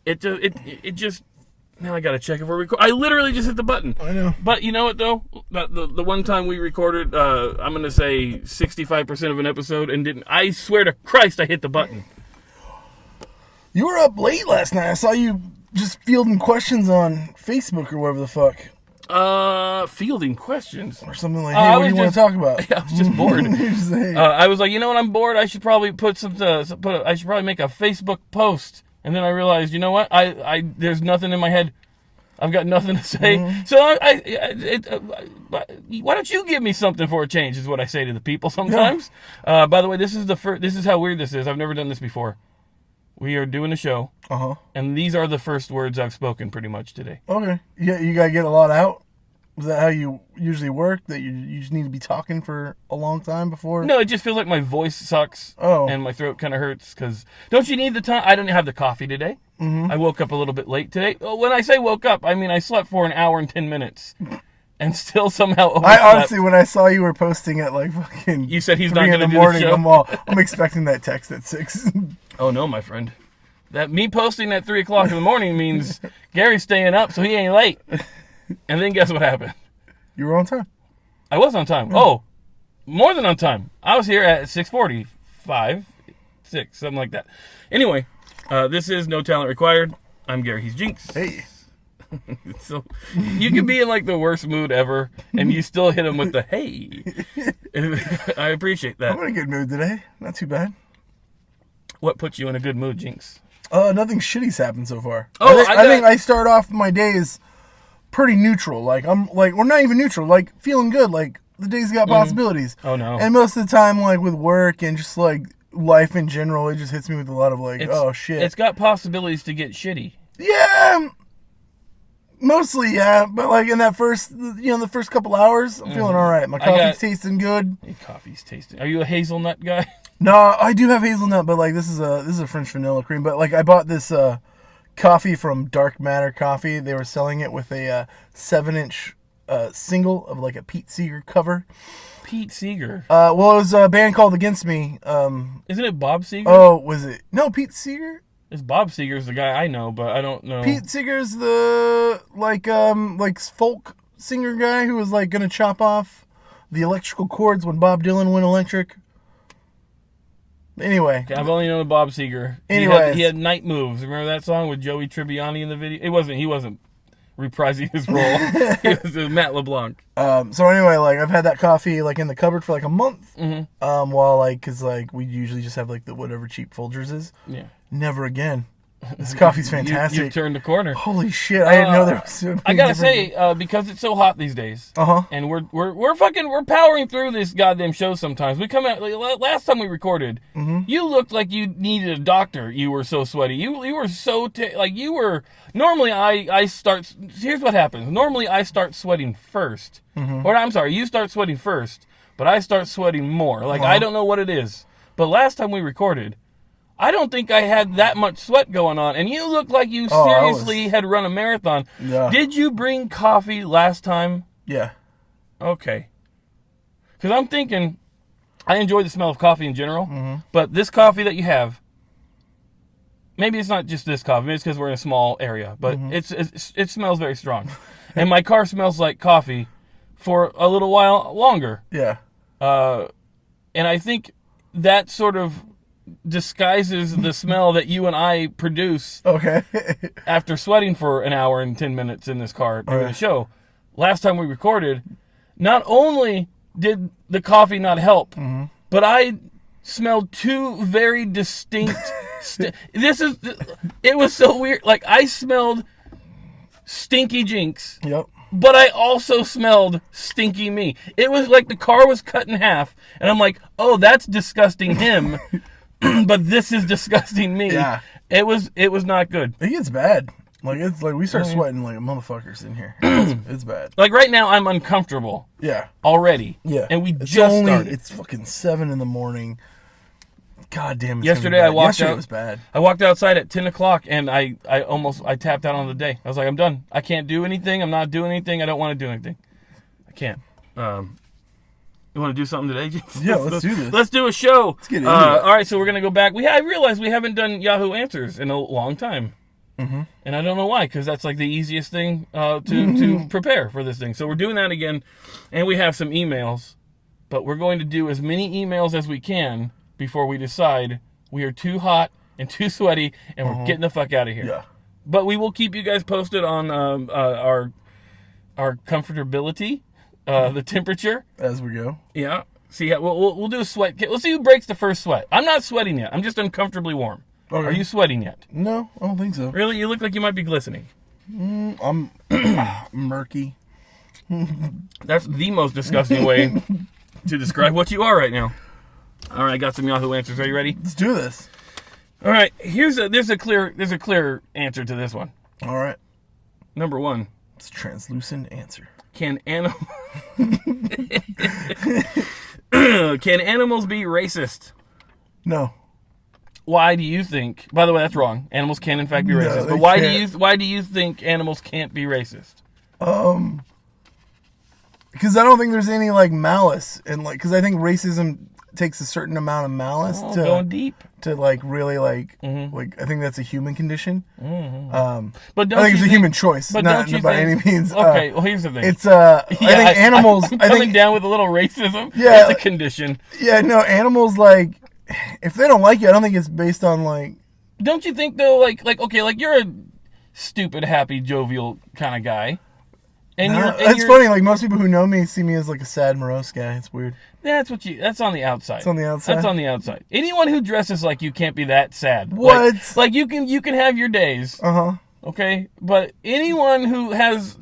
it just. Now I gotta check if we're recording. I literally just hit the button. I know. But you know what though? The one time we recorded, I'm gonna say 65% of an episode and didn't. I swear to Christ, I hit the button. You were up late last night. I saw you just fielding questions on Facebook or whatever the fuck. Fielding questions Or something like, hey, what do you want to talk about? I was just bored. Just, hey. I was like, you know what? I'm bored. I should probably I should probably make a Facebook post. And then I realized, you know what? There's nothing in my head. I've got nothing to say. Mm-hmm. So why don't you give me something for a change? Is what I say to the people sometimes. Yeah. By the way, this is how weird this is. I've never done this before. We are doing a show. And these are the first words I've spoken pretty much today. Okay. Yeah, you gotta get a lot out. Is that how you usually work? That you just need to be talking for a long time before? No, it just feels like my voice sucks. Oh. And my throat kind of hurts because... Don't you need the time? I didn't have the coffee today. Mm-hmm. I woke up a little bit late today. When I say woke up, I mean I slept for an hour and 10 minutes. And still somehow overslept. I honestly, when I saw you were posting at like fucking... You said he's not going to do the show? I'm expecting that text at 6. Oh no, my friend. That me posting at 3 o'clock in the morning means Gary's staying up so he ain't late. And then guess what happened? You were on time. I was on time. Yeah. Oh, more than on time. I was here at 6:45, 6, something like that. Anyway, this is No Talent Required. I'm Gary. He's Jinx. Hey. So you can be in like the worst mood ever, and you still hit him with the hey. I appreciate that. I'm in a good mood today. Not too bad. What puts you in a good mood, Jinx? Nothing shitty's happened so far. Oh, I think I start off my days pretty neutral. Like we're not even neutral. Like feeling good. Like the day's got possibilities. Oh no. And most of the time, like with work and just like life in general, it just hits me with a lot of like, oh shit. It's got possibilities to get shitty. Yeah. Mostly, yeah. But like in that the first couple hours, I'm feeling all right. My coffee's tasting good. Hey, coffee's tasting. Are you a hazelnut guy? No, I do have hazelnut, but like this is a French vanilla cream. But like I bought this coffee from Dark Matter Coffee. They were selling it with a 7-inch single of like a Pete Seeger cover. Pete Seeger. Well, it was a band called Against Me. Isn't it Bob Seger? Oh, was it? No, Pete Seeger. It's Bob Seger's the guy I know, but I don't know. Pete Seeger's the like folk singer guy who was like gonna chop off the electrical cords when Bob Dylan went electric. Anyway. Okay, I've only known Bob Seger. He had Night Moves. Remember that song with Joey Tribbiani in the video? He wasn't reprising his role. He was Matt LeBlanc. So anyway, like I've had that coffee like in the cupboard for like a month. Mm-hmm. While like, cause like we usually just have like the whatever cheap Folgers is. Yeah. Never again. This coffee's fantastic. You turned the corner. Holy shit! I didn't know there was. I gotta say, because it's so hot these days, and we're powering through this goddamn show. Sometimes we come out. Like, last time we recorded, you looked like you needed a doctor. You were so sweaty. You were so you were. Normally, I start. Here's what happens. Normally, I start sweating first. Or I'm sorry, you start sweating first, but I start sweating more. Like I don't know what it is. But last time we recorded, I don't think I had that much sweat going on, and you look like you seriously had run a marathon. Yeah. Did you bring coffee last time? Yeah. Okay. Because I'm thinking, I enjoy the smell of coffee in general, but this coffee that you have, maybe it's not just this coffee, maybe it's because we're in a small area, but it smells very strong. And my car smells like coffee for a little while longer. Yeah. And I think that sort of disguises the smell that you and I produce after sweating for an hour and 10 minutes in this car during the show. Last time we recorded, not only did the coffee not help, but I smelled two very distinct it was so weird. Like I smelled stinky Jinx. Yep. But I also smelled stinky me. It was like the car was cut in half, and I'm like, oh, that's disgusting him. But this is disgusting me. Yeah. It was not good. It gets bad. Like it's like we start sweating like motherfuckers in here. It's bad. Like right now I'm uncomfortable. Yeah. Already. Yeah. And we just started. It's fucking 7 a.m. God damn it. Yesterday I walked out. It was bad. I walked outside at 10 o'clock and I tapped out on the day. I was like, I'm done. I can't do anything. I'm not doing anything. I don't want to do anything. I can't. You want to do something today? Yeah, let's do this. Let's do a show. Let's get into it. All right, so we're going to go back. I realized we haven't done Yahoo Answers in a long time. Mm-hmm. And I don't know why, because that's like the easiest thing to prepare for this thing. So we're doing that again, and we have some emails, but we're going to do as many emails as we can before we decide we are too hot and too sweaty, and we're getting the fuck out of here. Yeah. But we will keep you guys posted on our comfortability, the temperature as we go. Yeah. See, we'll do a sweat. We'll see who breaks the first sweat. I'm not sweating yet. I'm just uncomfortably warm. Okay. Are you sweating yet? No, I don't think so. Really? You look like you might be glistening. I'm murky. That's the most disgusting way to describe what you are right now. All right, I got some Yahoo answers. Are you ready? Let's do this. All right. There's a clear answer to this one. All right. Number 1. It's a translucent answer. Can animals be racist? No. Why do you think? By the way, that's wrong. Animals can in fact be racist. No, but why do you think animals can't be racist? Because I don't think there's any like malice and like because I think racism takes a certain amount of malice to going deep to like really like like I think that's a human condition. But I think it's a human choice, but not by any means. Okay, well here's the thing. It's I think animals. I'm coming down with a little racism. Yeah, it's a condition. Yeah, no, animals like if they don't like you, I don't think it's based on like. Don't you think though? Like okay, like you're a stupid, happy, jovial kind of guy. And it's funny. Like most people who know me see me as like a sad, morose guy. It's weird. That's on the outside. It's on the outside. That's on the outside. Anyone who dresses like you can't be that sad. What? Like you can have your days. Okay, but anyone who has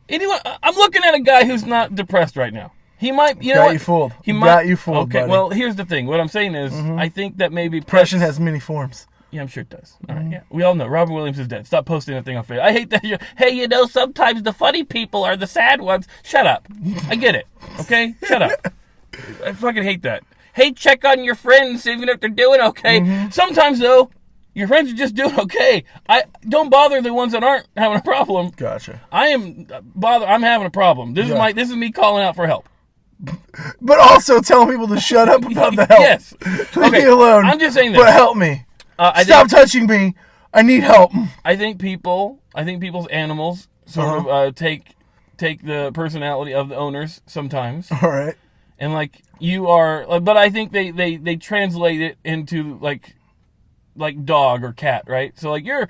I'm looking at a guy who's not depressed right now. He might, you know, got you fooled. He got you fooled. Okay, buddy. well here's the thing. What I'm saying is, I think that maybe depression has many forms. Yeah, I'm sure it does. All right, yeah. We all know Robin Williams is dead. Stop posting that thing on Facebook. I hate that. Hey, you know, sometimes the funny people are the sad ones. Shut up. I get it. Okay? Shut up. I fucking hate that. Hey, check on your friends even if they're doing okay. Sometimes, though, your friends are just doing okay. I don't bother the ones that aren't having a problem. Gotcha. I'm having a problem. This is me calling out for help. But also telling people to shut up about the help. Yes. Leave me alone. I'm just saying that. But help me. Stop touching me. I need help. I think people's animals sort of take the personality of the owners sometimes. All right. And like you are, but I think they translate it into like dog or cat, right? So like your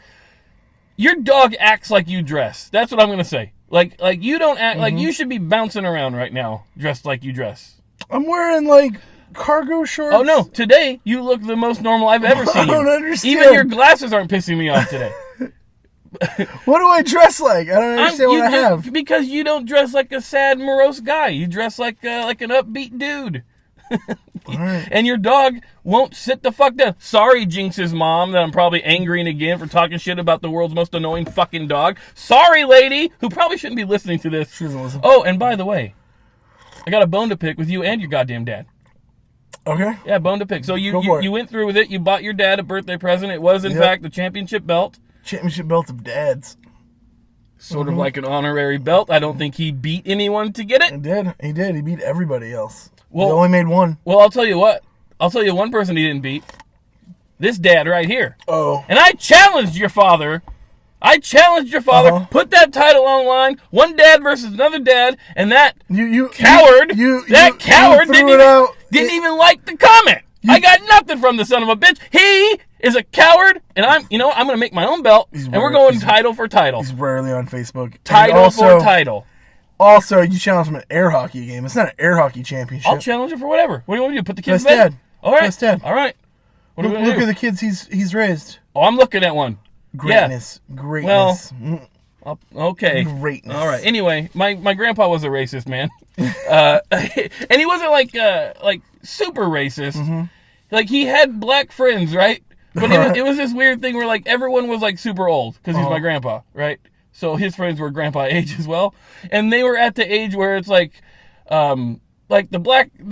dog acts like you dress. That's what I'm gonna say. Like you don't act like you should be bouncing around right now dressed like you dress. I'm wearing like cargo shorts. Oh no! Today you look the most normal I've ever seen. I don't understand. Even your glasses aren't pissing me off today. What do I dress like? I don't understand what I have. Because you don't dress like a sad, morose guy. You dress like an upbeat dude. Right. And your dog won't sit the fuck down. Sorry, Jinx's mom, that I'm probably angering again for talking shit about the world's most annoying fucking dog. Sorry, lady, who probably shouldn't be listening to this. She doesn't listen. Oh, and by the way, I got a bone to pick with you and your goddamn dad. Okay. Yeah, bone to pick. So you went through with it. You bought your dad a birthday present. It was, in fact, the championship belt. Championship belt of dads. Sort of like an honorary belt. I don't think he beat anyone to get it. He did. He beat everybody else. Well, he only made one. Well, I'll tell you what. I'll tell you one person he didn't beat. This dad right here. Oh. And I challenged your father. Put that title online. One dad versus another dad. And that coward didn't even like the comment. I got nothing from the son of a bitch. He is a coward. And I'm going to make my own belt. And we're going title for title. He's rarely on Facebook. Title for title. Also, you challenged him at an air hockey game. It's not an air hocky championship. I'll challenge him for whatever. What do you want me to do? Put the kids to bed? All right. Best dad. All right. Look at the kids he's raised. Oh, I'm looking at one. Greatness. Yeah. Greatness. Well, okay. Greatness. All right. Anyway, my grandpa was a racist man. And he wasn't like super racist. Mm-hmm. Like he had black friends, right? But it was this weird thing where like everyone was like super old because he's my grandpa, right? So his friends were grandpa age as well. And they were at the age where it's like the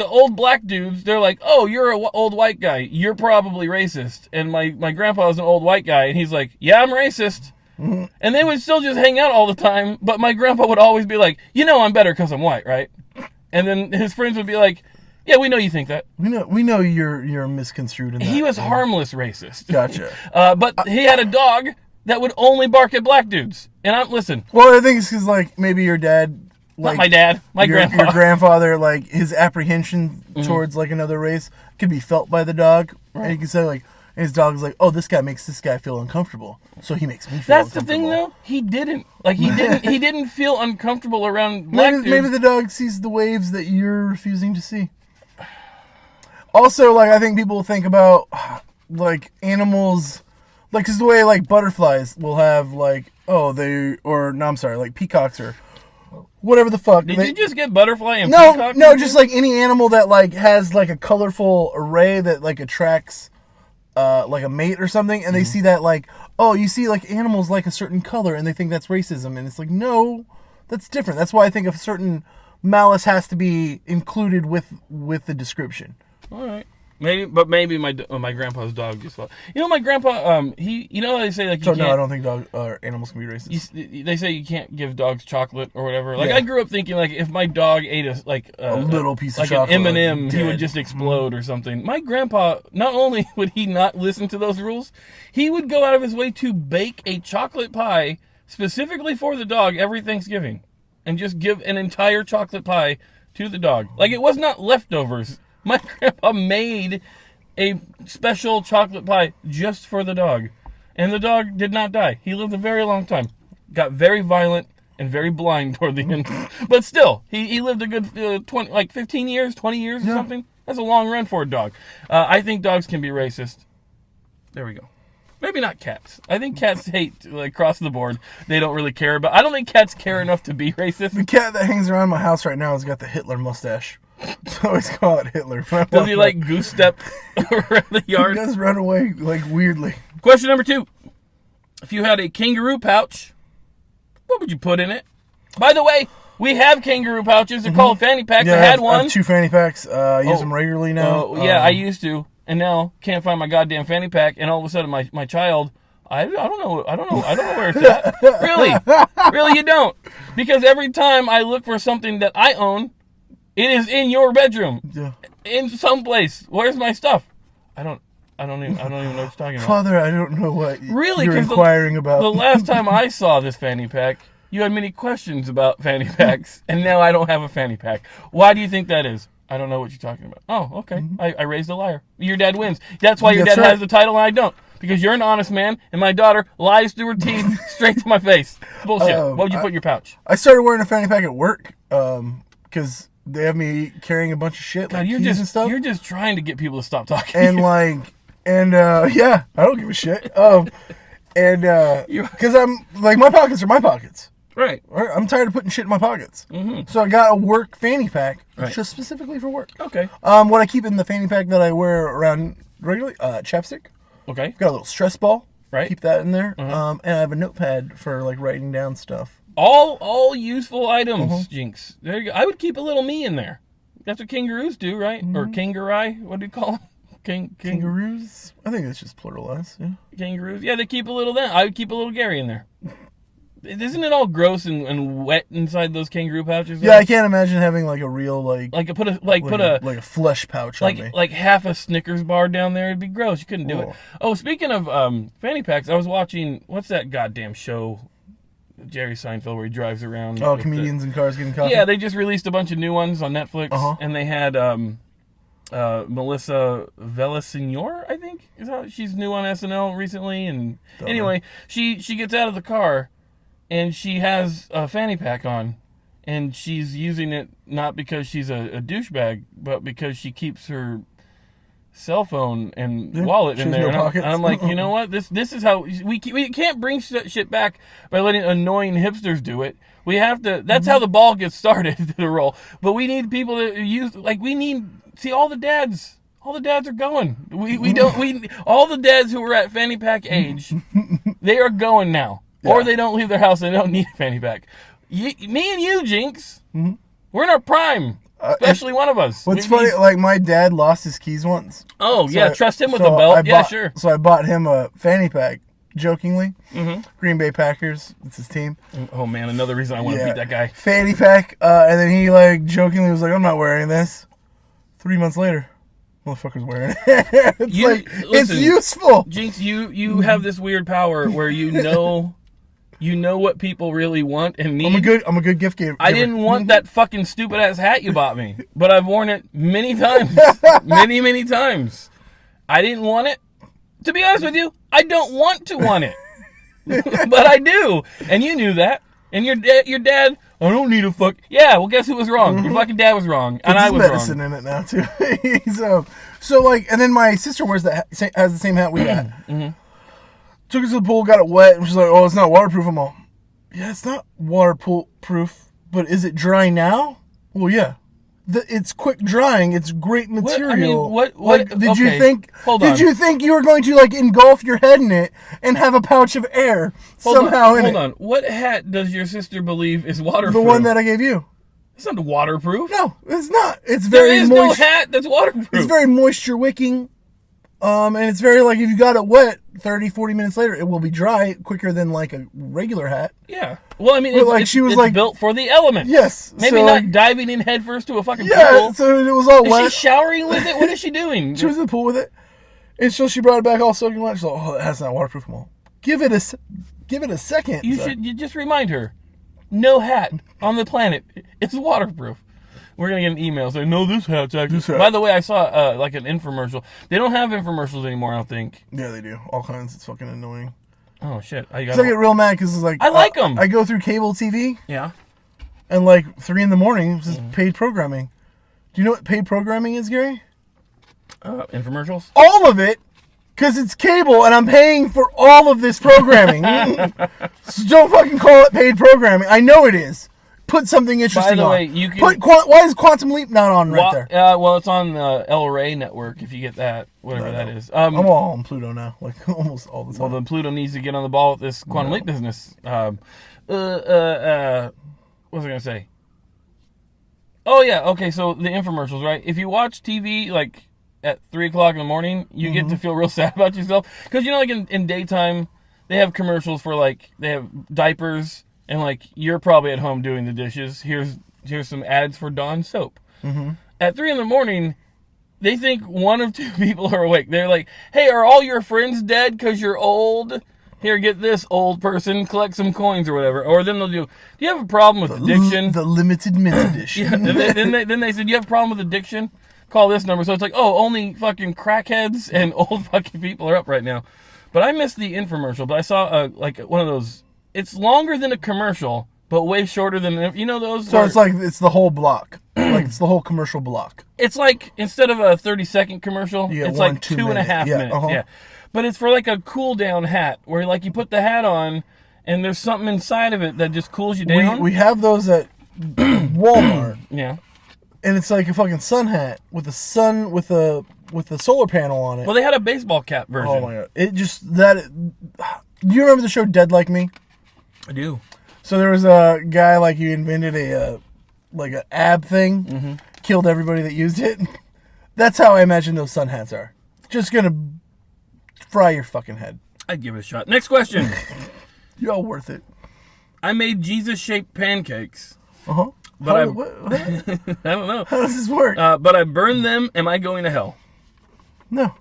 old black dudes, they're like, oh, you're an old white guy. You're probably racist. And my grandpa was an old white guy. And he's like, yeah, I'm racist. Mm-hmm. And they would still just hang out all the time. But my grandpa would always be like, I'm better because I'm white, right? And then his friends would be like, yeah, we know you think that. We know you're misconstrued in that. He was harmless racist. Gotcha. But he had a dog that would only bark at black dudes. And listen. Well, I think it's because, like, maybe your dad... Like, not my dad. My grandpa. Your grandfather, like, his apprehension towards, like, another race could be felt by the dog. Right. And you can say, like, his dog's like, oh, this guy makes this guy feel uncomfortable, so he makes me feel uncomfortable. That's the thing, though. He didn't. Like, he didn't feel uncomfortable around black dudes. Maybe the dog sees the waves that you're refusing to see. Also, like, I think people think about, like, animals, like, because the way, like, butterflies will have, like, like, peacocks or whatever the fuck. Did you just get butterfly and peacock? No, just, like, any animal that, like, has, like, a colorful array that, like, attracts... like a mate or something, and they see that, like, oh, you see, like, animals like a certain color, and they think that's racism, and it's like, no, that's different. That's why I think a certain malice has to be included with the description. All right. Maybe my grandpa's dog just felt. You know, my grandpa, you know how they say, like, you so, can't... no, I don't think animals can be racist. They say you can't give dogs chocolate or whatever. Like, I grew up thinking, like, if my dog ate a little piece of like chocolate, an M&M, he would just explode or something. My grandpa, not only would he not listen to those rules, he would go out of his way to bake a chocolate pie specifically for the dog every Thanksgiving and just give an entire chocolate pie to the dog. Like, it was not leftovers. My grandpa made a special chocolate pie just for the dog. And the dog did not die. He lived a very long time. Got very violent and very blind toward the end. But still, he lived a good 15 years, 20 years or something. That's a long run for a dog. I think dogs can be racist. There we go. Maybe not cats. I think cats hate, like, across the board. They don't really care about... I don't think cats care enough to be racist. The cat that hangs around my house right now has got the Hitler mustache. I always call it Hitler. Does he, like, goose step around the yard? He does run away, like, weirdly. Question number 2. If you had a kangaroo pouch, what would you put in it? By the way, we have kangaroo pouches. They're called fanny packs. Yeah, I had one. I have 2 fanny packs. I use them regularly now. Yeah, I used to. And now can't find my goddamn fanny pack. And all of a sudden, my child... I don't know where it's at. Really, you don't. Because every time I look for something that I own, it is in your bedroom. Yeah. In some place. Where's my stuff? I don't even know what you're talking about. Father, I don't know what you're inquiring about. The last time I saw this fanny pack, you had many questions about fanny packs, and now I don't have a fanny pack. Why do you think that is? I don't know what you're talking about. Oh, okay. Mm-hmm. I raised a liar. Your dad wins. That's why your dad has the title and I don't. Because you're an honest man, and my daughter lies through her teeth straight to my face. Bullshit. What would you put in your pouch? I started wearing a fanny pack at work because they have me carrying a bunch of shit, God, like keys and stuff. You're just trying to get people to stop talking. And yeah, I don't give a shit. Because I'm like, my pockets are my pockets. Right. I'm tired of putting shit in my pockets. Mm-hmm. So I got a work fanny pack just specifically for work. Okay. What I keep in the fanny pack that I wear around regularly, chapstick. Okay. Got a little stress ball. Right. Keep that in there. And I have a notepad for, like, writing down stuff. All useful items, Jinx. There you go. I would keep a little me in there. That's what kangaroos do, right? Mm-hmm. Or kangaroo? What do you call them? Kangaroos? I think it's just pluralized, yeah. Kangaroos? Yeah, they keep a little then. I would keep a little Gary in there. Isn't it all gross and wet inside those kangaroo pouches? Yeah, I can't imagine having like a real put a flesh pouch on me. Like half a Snickers bar down there. It'd be gross. You couldn't do it. Oh, speaking of fanny packs, I was watching what's that goddamn show? Jerry Seinfeld where he drives around. Oh, comedians in cars getting coffee. Yeah, they just released a bunch of new ones on Netflix, and they had Melissa Villaseñor, I think is how she's new on SNL recently. And anyway, she gets out of the car. And she has a fanny pack on, and she's using it not because she's a douchebag, but because she keeps her cell phone and wallet in there. No and I'm like, you know what? This is how we can't bring shit back by letting annoying hipsters do it. We have to. That's how the ball gets started to roll. But we need people to use. Like see all the dads. All the dads are going. All the dads who were at fanny pack age, they are going now. Yeah. Or they don't leave their house and they don't need a fanny pack. Me and you, Jinx, we're in our prime. Especially one of us. What's funny, like my dad lost his keys once. Oh, so trust him with a belt. Sure. So I bought him a fanny pack, jokingly. Mm-hmm. Green Bay Packers, it's his team. Oh, man, another reason I want to beat that guy. Fanny pack, and then he, like, jokingly was like, I'm not wearing this. 3 months later, Motherfucker's wearing it. It's useful. Jinx, you have this weird power where you know what people really want and need. I'm a good gift giver. I didn't want that fucking stupid ass hat you bought me, but I've worn it many times. many times. I didn't want it. To be honest with you, I don't want to want it. But I do. And you knew that. And your dad, I don't need a fuck. Yeah, well, guess who was wrong? Your fucking dad was wrong. And I was wrong. There's medicine in it now, too. so like, and then my sister has the same hat we got. Mm-hmm. Took us to the pool, got it wet, and she's like, oh, it's not waterproof. I'm all, yeah, it's not waterproof, but is it dry now? Well, yeah. It's quick drying. It's great material. Did you think? Did you think you were going to like engulf your head in it and have a pouch of air somehow in it? Hold on. What hat does your sister believe is waterproof? The one that I gave you. It's not waterproof. No, it's not. It's very. There is no hat that's waterproof. It's very moisture wicking. And it's very like if you got it wet 30, 40 minutes later, it will be dry quicker than like a regular hat. Yeah. Well, I mean, it's built for the elements. Yes. Maybe so, not diving in headfirst to a fucking pool. Yeah, so it was all wet. Is she showering with it? What is she doing? She was in the pool with it. And so she brought it back all soaking wet. She's like, oh, that's not waterproof. Give it a second. You just remind her. No hat on the planet is waterproof. We're going to get an email saying, no, this hat's actually... By the way, I saw like an infomercial. They don't have infomercials anymore, I don't think. Yeah, they do. All kinds. It's fucking annoying. Oh, shit. I get real mad because it's like... I like them. I go through cable TV. Yeah. And like 3 in the morning, this is paid programming. Do you know what paid programming is, Gary? Infomercials? All of it. Because it's cable and I'm paying for all of this programming. So don't fucking call it paid programming. I know it is. Put something interesting on. By the way, you can... why is Quantum Leap not on right there? Well, it's on the El Rey network, if you get that, whatever that is. I'm all on Pluto now, like almost all the time. Well, then Pluto needs to get on the ball with this Quantum Leap business. What was I going to say? Oh, yeah, okay, so the infomercials, right? If you watch TV, like, at 3 o'clock in the morning, you get to feel real sad about yourself. Because, you know, like, in daytime, they have commercials for, like, they have diapers... And, like, you're probably at home doing the dishes. Here's some ads for Dawn soap. Mm-hmm. At 3 in the morning, they think one of 2 people are awake. They're like, hey, are all your friends dead because you're old? Here, get this, old person. Collect some coins or whatever. Or then they'll do you have a problem with addiction? The limited mint edition. Yeah, then they said, you have a problem with addiction? Call this number. So it's like, oh, only fucking crackheads and old fucking people are up right now. But I missed the infomercial. But I saw, like, one of those... It's longer than a commercial, but way shorter than, you know those? So it's like, it's the whole block. Like, it's the whole commercial block. It's like, instead of a 30-second commercial, it's like 2.5 minutes. Yeah. But it's for like a cool down hat, where like you put the hat on, and there's something inside of it that just cools you down. We have those at Walmart. Yeah. And it's like a fucking sun hat with a solar panel on it. Well, they had a baseball cap version. Oh my God. Do you remember the show Dead Like Me? I do. So there was a guy like he invented an ab thing, killed everybody that used it. That's how I imagine those sun hats are. Just gonna fry your fucking head. I'd give it a shot. Next question. You're all worth it. I made Jesus-shaped pancakes. Uh-huh. But I don't know. How does this work? But I burned them. Am I going to hell? No.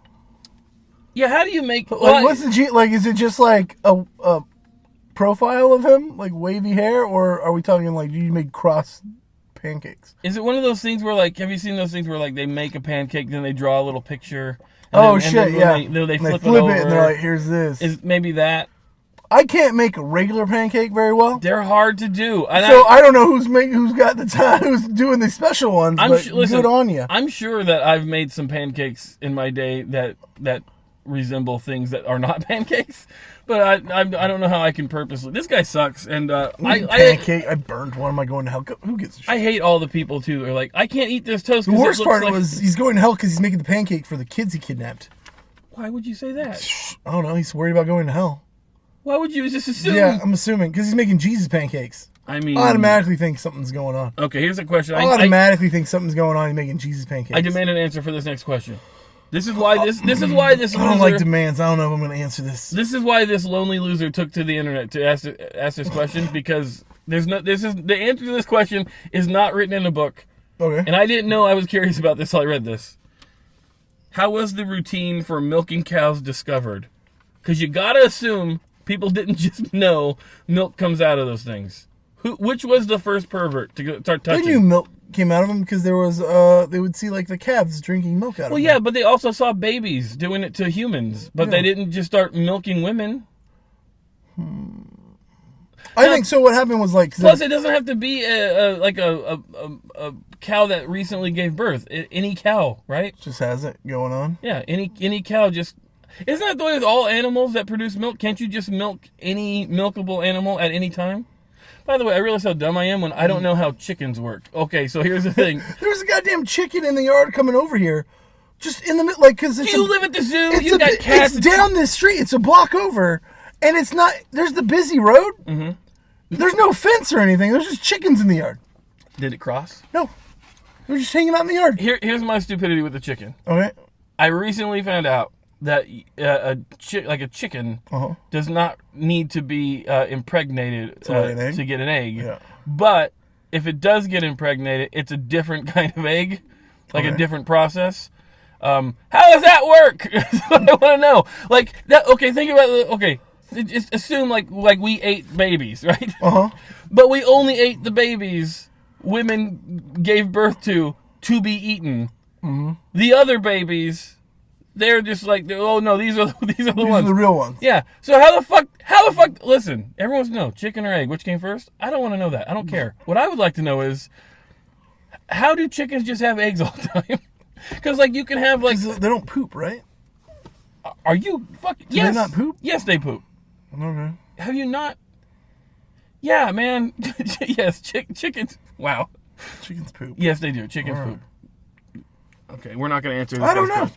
Yeah, how do you make... what's the like, is it just like a profile of him? Like wavy hair? Or are we talking like, do you make cross pancakes? Is it one of those things where like, have you seen those things where like they make a pancake, then they draw a little picture? Then They flip it over. And they're like, here's this. Is maybe that? I can't make a regular pancake very well. They're hard to do. I don't know who's got the time, who's doing the special ones, good on you. I'm sure that I've made some pancakes in my day that resemble things that are not pancakes, but I don't know how I can purposely. This guy sucks, and I burned one. Am I going to hell? Who gives a shit? I hate all the people too. They're like, I can't eat this toast. The worst part was he's going to hell because he's making the pancake for the kids he kidnapped. Why would you say that? I don't know. He's worried about going to hell. Why would you just assume? Yeah, I'm assuming because he's making Jesus pancakes. I mean, I automatically think something's going on. Okay, here's a question. I automatically think something's going on. He's making Jesus pancakes. I demand an answer for this next question. This is why this loser, I don't like demands. I don't know if I'm going to answer this. This is why this lonely loser took to the internet to ask this question, because the answer to this question is not written in a book. Okay. And I didn't know. I was curious about this, so I read this. How was the routine for milking cows discovered? Because you gotta assume people didn't just know milk comes out of those things. Which was the first pervert to start touching? They knew milk came out of them because there was they would see like the calves drinking milk out of them. Well, yeah, but they also saw babies doing it to humans, but they didn't just start milking women. I think so. What happened was like plus it doesn't have to be a cow that recently gave birth. Any cow, right? Just has it going on. Yeah, any cow just. Isn't that the way with all animals that produce milk? Can't you just milk any milkable animal at any time? By the way, I realize how dumb I am when I don't know how chickens work. Okay, so here's the thing. There's a goddamn chicken in the yard coming over here. Just in the middle, like, because you live at the zoo? You got cats. It's down this street. It's a block over. And it's not, there's the busy road. Mm-hmm. There's no fence or anything. There's just chickens in the yard. Did it cross? No. They're just hanging out in the yard. Here's my stupidity with the chicken. Okay. I recently found out that a chicken does not need to be impregnated to get an egg. Yeah. But if it does get impregnated, it's a different kind of egg, like a different process. How does that work? That's what I want to know. Like that. Okay, think about it. Okay, just assume like we ate babies, right? But we only ate the babies women gave birth to be eaten. Mm-hmm. The other babies. They're just like, oh no, these are the ones. These are the real ones. Yeah. So how the fuck? Listen, everyone wants to know, chicken or egg, which came first? I don't want to know that. I don't care. What I would like to know is, how do chickens just have eggs all the time? Because like you can have like they don't poop, right? Are you fucking? Do they not poop? Yes, they poop. Okay. Have you not? Yeah, man. Yes, chickens. Wow. Chickens poop. Yes, they do. Chickens poop. Okay, we're not going to answer this. I don't know.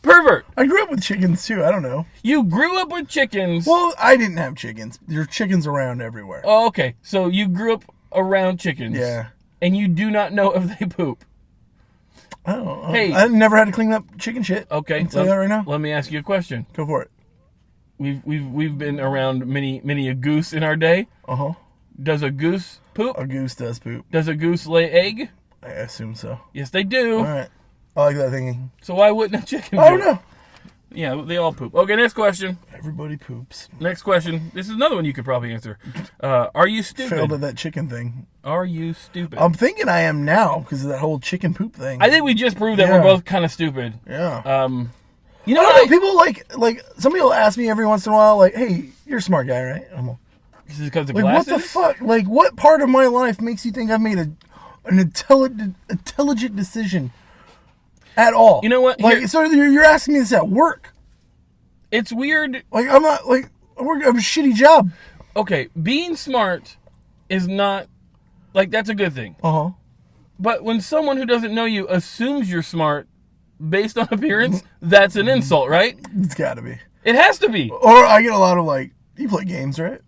Pervert. I grew up with chickens, too. I don't know. You grew up with chickens. Well, I didn't have chickens. There are chickens around everywhere. Oh, okay. So you grew up around chickens. Yeah. And you do not know if they poop. I don't know. Hey. I never had to clean up chicken shit. Okay. I'll tell you that right now. Let me ask you a question. Go for it. We've been around many a goose in our day. Uh-huh. Does a goose poop? A goose does poop. Does a goose lay egg? I assume so. Yes, they do. All right. I like that thinking. So why wouldn't a chicken poop? I don't know. Yeah, they all poop. Okay, next question. Everybody poops. Next question. This is another one you could probably answer. Are you stupid? Failed at that chicken thing. Are you stupid? I'm thinking I am now because of that whole chicken poop thing. I think we just proved that we're both kind of stupid. Yeah. You know, people like some people ask me every once in a while, like, "Hey, you're a smart guy, right?" I'm like, "This is because of like, glasses." What the fuck? Like, what part of my life makes you think I've made an intelligent decision at all? You know what? Like, so you're asking me this at work? It's weird. Like, I'm not like I have a shitty job. Okay, being smart is not like that's a good thing. But when someone who doesn't know you assumes you're smart based on appearance, that's an insult, right? It's got to be. It has to be. Or I get a lot of like, you play games, right?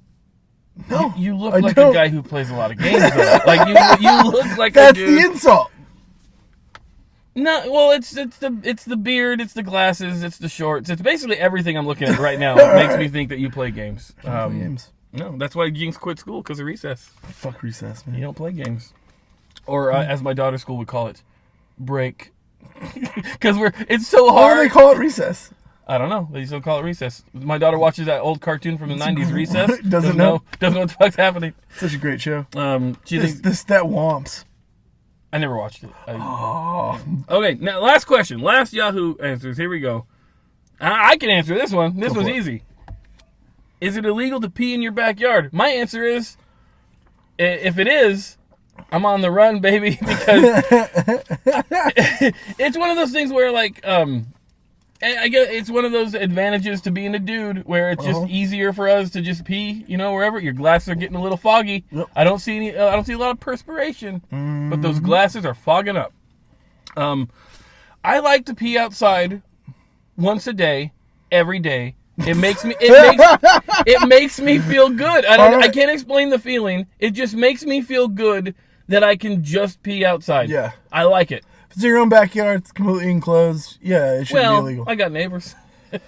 No, you look like a guy who plays a lot of games. Though. Like you look like that's a dude. the insult. No, well, it's the beard, it's the glasses, it's the shorts, it's basically everything I'm looking at right now. It makes me think that you play games. Games. No, that's why Jinx quit school because of recess. Fuck recess, man. You don't play games, or as my daughter's school would call it, break. Because it's so hard. Why do they call it recess? I don't know. They just don't call it recess. My daughter watches that old cartoon from the 90s, Recess. Doesn't know what the fuck's happening. Such a great show. She thinks that Womps. I never watched it. Okay, now last question. Last Yahoo answers. Here we go. I can answer this one. This one's easy. Is it illegal to pee in your backyard? My answer is, if it is, I'm on the run, baby, because it's one of those things where, like, I guess it's one of those advantages to being a dude where it's just easier for us to just pee, wherever. Your glasses are getting a little foggy. Yep. I don't see a lot of perspiration, but those glasses are fogging up. I like to pee outside once a day, every day. It makes me feel good. I can't explain the feeling. It just makes me feel good that I can just pee outside. Yeah. I like it. If it's your own backyard, it's completely enclosed. Yeah, it should be illegal. I got neighbors. You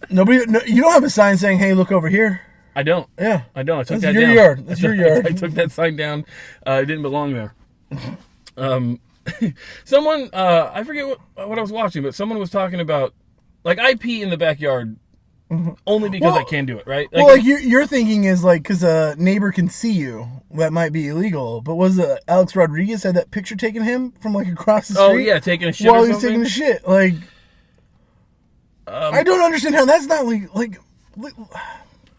don't have a sign saying, "Hey, look over here." I don't. Yeah. I don't. I took That's your yard. That's your yard. I took that sign down. It didn't belong there. Someone, I forget what I was watching, but someone was talking about, like, I pee in the backyard only because I can do it, right? Like, well, like your thinking is like because a neighbor can see you, that might be illegal. But was Alex Rodriguez had that picture taken him from like across the street? Oh yeah, taking a shit while or he was something? taking a shit. Like, I don't understand how that's not like.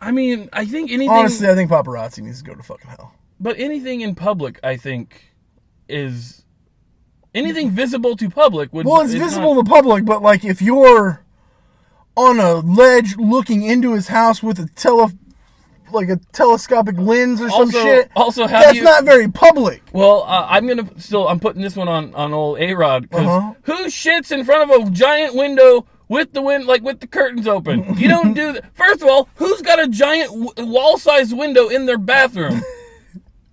I mean, I think anything. Honestly, I think paparazzi needs to go to fucking hell. But anything in public, I think, is anything visible to public would. Well, it's visible to public, but like if you're on a ledge looking into his house with a telescopic lens or some shit. Also, that's not very public. Well, I'm putting this one on old A-Rod, because who shits in front of a giant window with the curtains open? You don't do that. First of all, who's got a giant wall-sized window in their bathroom?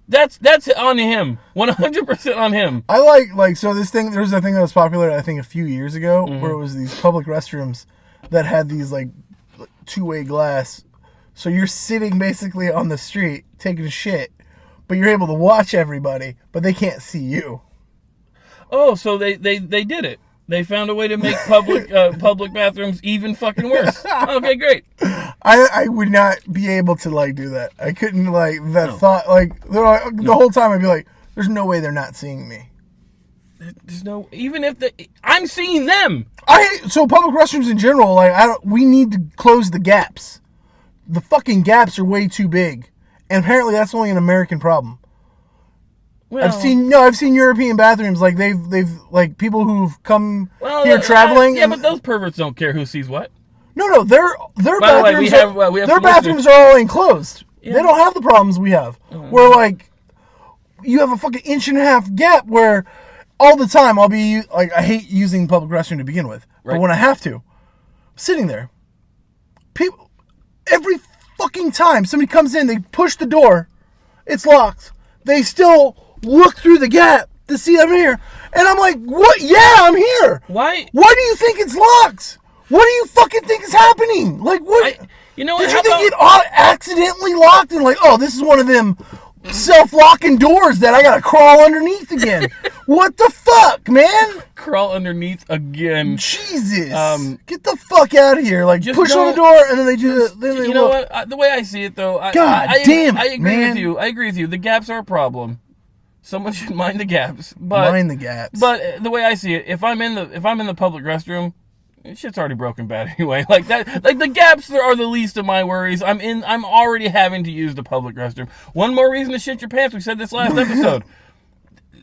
That's on him. 100% on him. I like so this thing. There was a thing that was popular, I think, a few years ago, where it was these public restrooms that had these like two-way glass. So you're sitting basically on the street taking a shit, but you're able to watch everybody, but they can't see you. Oh, so they did it. They found a way to make public bathrooms even fucking worse. Okay, great. I would not be able to like do that. I couldn't thought like the whole time I'd be like, there's no way they're not seeing me. There's no, even if I'm seeing them. So public restrooms in general, we need to close the gaps. The fucking gaps are way too big, and apparently that's only an American problem. Well, I've seen European bathrooms, like they've like people who've come here traveling. But those perverts don't care who sees what. No, their bathrooms their bathrooms are all enclosed. Yeah. They don't have the problems we have. Where like you have a fucking 1.5 inch gap where all the time I'll be like, I hate using public restroom to begin with, but when I have to, sitting there, people every fucking time somebody comes in, they push the door, it's locked. They still look through the gap to see I'm here, and I'm like, what? Yeah, I'm here. Why do you think it's locked? What do you fucking think is happening? Like, what? Did you think it accidentally locked and like, oh, this is one of them self-locking doors that I gotta crawl underneath again? What the fuck, man? Crawl underneath again? Jesus! Get the fuck out of here! Like, push on the door and then they just. You know what? The way I see it, though, I agree with you. I agree with you. The gaps are a problem. Someone should mind the gaps. Mind the gaps. But the way I see it, if I'm in the public restroom, shit's already broken bad anyway. Like that, like the gaps are the least of my worries. I'm already having to use the public restroom. One more reason to shit your pants. We said this last episode.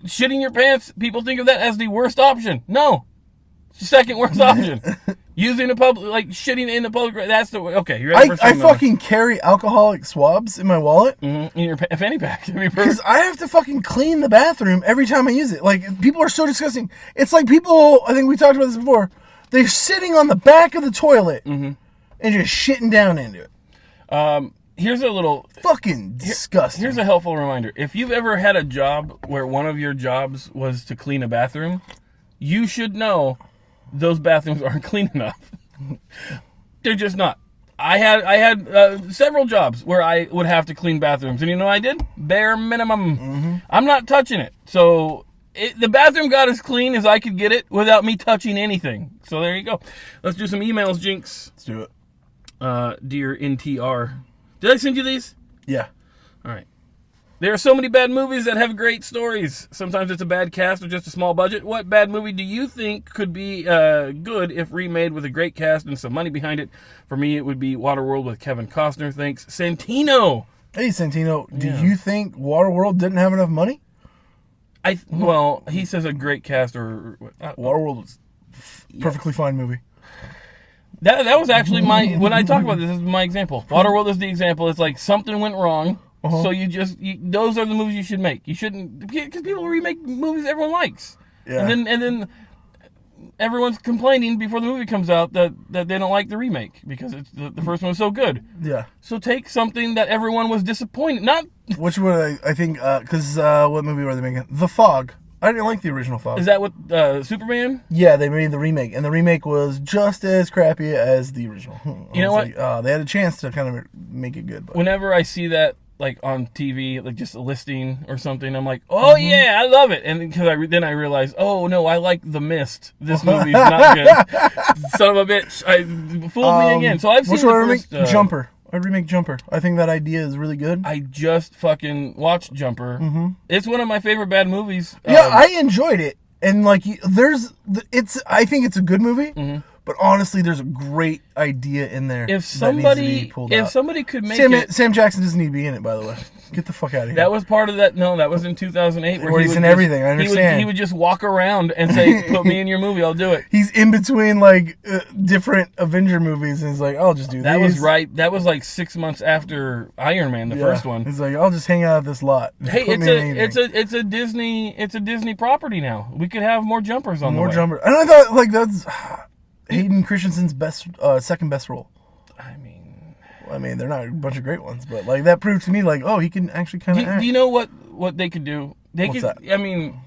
Shitting your pants, people think of that as the worst option. No. It's the second worst option. Using the public, like shitting in the public, that's the way. Okay, you ready for I fucking carry alcoholic swabs in my wallet. Mm-hmm. In your fanny pack. Because I have to fucking clean the bathroom every time I use it. Like, people are so disgusting. It's like people, I think we talked about this before, they're sitting on the back of the toilet and just shitting down into it. Here's a little... Fucking disgusting. Here's a helpful reminder. If you've ever had a job where one of your jobs was to clean a bathroom, you should know those bathrooms aren't clean enough. They're just not. I had several jobs where I would have to clean bathrooms. And you know what I did? Bare minimum. I'm not touching it. So... the bathroom got as clean as I could get it without me touching anything. So there you go. Let's do some emails, Jinx. Let's do it. Dear NTR. Did I send you these? Yeah. All right. There are so many bad movies that have great stories. Sometimes it's a bad cast or just a small budget. What bad movie do you think could be good if remade with a great cast and some money behind it? For me, it would be Waterworld with Kevin Costner. Thanks. Santino. Hey, Santino. Do you think Waterworld didn't have enough money? Well, he says a great cast or... Waterworld was perfectly fine movie. That was actually when I talk about this is my example. Waterworld is the example. It's like something went wrong, so those are the movies you should make. You shouldn't, because people remake movies everyone likes. Yeah. And then everyone's complaining before the movie comes out that they don't like the remake because the first one was so good. Yeah. So take something that everyone was disappointed. Not which one I think because what movie were they making? The Fog. I didn't like the original Fog. Is that what Superman? Yeah, they made the remake, and the remake was just as crappy as the original. You know what? Like, they had a chance to kind of make it good. But. Whenever I see that like on TV, like just a listing or something. I'm like, oh yeah, I love it. And because then I realized, oh no, I like The Mist. This movie's not good. Son of a bitch, I fooled me again. So I've seen the first Jumper. I'd remake Jumper. I think that idea is really good. I just fucking watched Jumper. Mm-hmm. It's one of my favorite bad movies. Yeah, I enjoyed it, and like I think it's a good movie. Mm-hmm. But honestly, there's a great idea in there. If somebody could make it, Sam Jackson doesn't need to be in it. By the way, get the fuck out of here. That was part of that. No, that was in 2008, where he's in everything. I understand. He would just walk around and say, "Put me in your movie, I'll do it." He's in between like different Avenger movies, and he's like, "I'll just do that." That was right. That was like 6 months after Iron Man, the first one. He's like, "I'll just hang out at this lot." Hey, it's a Disney property now. We could have more Jumpers on more the way. Jumpers, and I thought like that's Hayden Christensen's second best role. I mean, they're not a bunch of great ones, but like that proved to me, like, oh, he can actually kind of act. Do you know what they could do? What's that? I mean,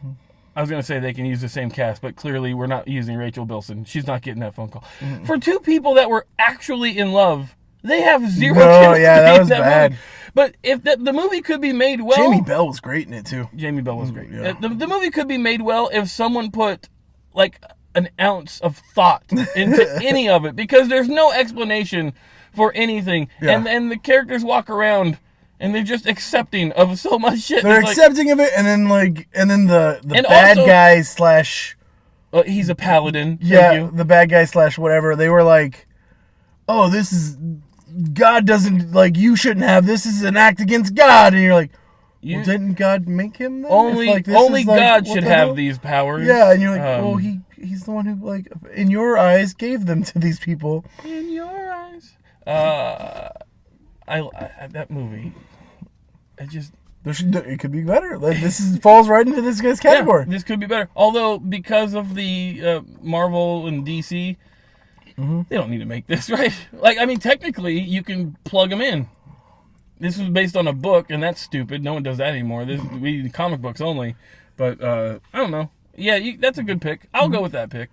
I was gonna say they can use the same cast, but clearly we're not using Rachel Bilson. She's not getting that phone call. Mm-mm. For two people that were actually in love, they have zero chemistry. Yeah, that was bad. Movie. But if the movie could be made well, Jamie Bell was great in it too. Jamie Bell was great. Yeah. The movie could be made well if someone put like an ounce of thought into any of it, because there's no explanation for anything, and the characters walk around and they're just accepting of so much shit. They're accepting of it, and then the bad guys slash he's a paladin. Yeah, the bad guy slash whatever. They were like, oh, this is God doesn't like, you shouldn't have this. Is an act against God, and you're like, well, didn't God make him then? Only God should have these powers. Yeah, and you're like, well, he's the one who, like, in your eyes, gave them to these people. In your eyes. That movie, it could be better. Like, falls right into this guy's category. Yeah, this could be better. Although, because of the Marvel and DC, they don't need to make this, right? Like, I mean, technically, you can plug them in. This was based on a book, and that's stupid. No one does that anymore. We need comic books only. But, I don't know. Yeah, that's a good pick. I'll go with that pick.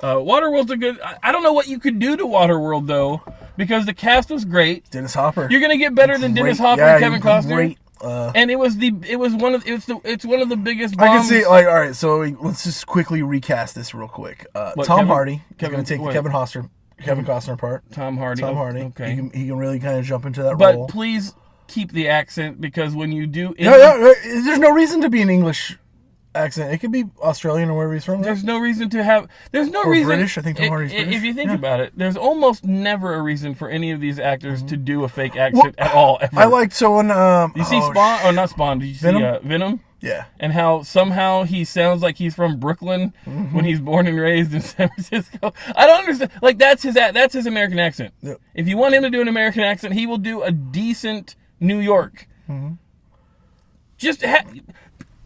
Waterworld's a good... I don't know what you could do to Waterworld, though, because the cast was great. Dennis Hopper. You're going to get better than Dennis Hopper and Kevin Costner. Great. And it's one of the biggest bombs. I can see, like, all right, so let's just quickly recast this real quick. Tom Hardy is going to take the Kevin Costner part. Tom Hardy. Okay. He can really kind of jump into that role. But please keep the accent, because when you do... there's no reason to be an English accent. It could be Australian or wherever he's from. There's no reason to have... There's no reason... British. I think Tom Hardy's British. If you think about it, there's almost never a reason for any of these actors to do a fake accent at all, ever. I liked so when... you see Spawn... Oh, not Spawn. Did you see Venom? Yeah. And how somehow he sounds like he's from Brooklyn when he's born and raised in San Francisco. I don't understand. Like, that's his American accent. Yep. If you want him to do an American accent, he will do a decent New York. Mm-hmm.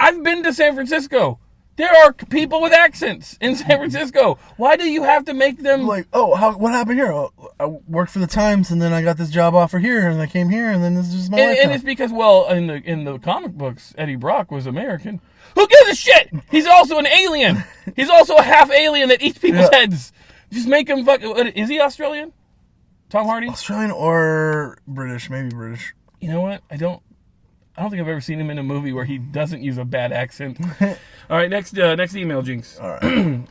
I've been to San Francisco. There are people with accents in San Francisco. Why do you have to make them... Like, what happened here? Oh, I worked for the Times, and then I got this job offer here, and I came here, and then this is just my life. And it's because, well, in the comic books, Eddie Brock was American. Who gives a shit? He's also an alien. He's also a half alien that eats people's heads. Just make him fuck... Is he Australian? Tom Hardy? Australian or British. Maybe British. You know what? I don't think I've ever seen him in a movie where he doesn't use a bad accent. All right, next email, Jinx. All right.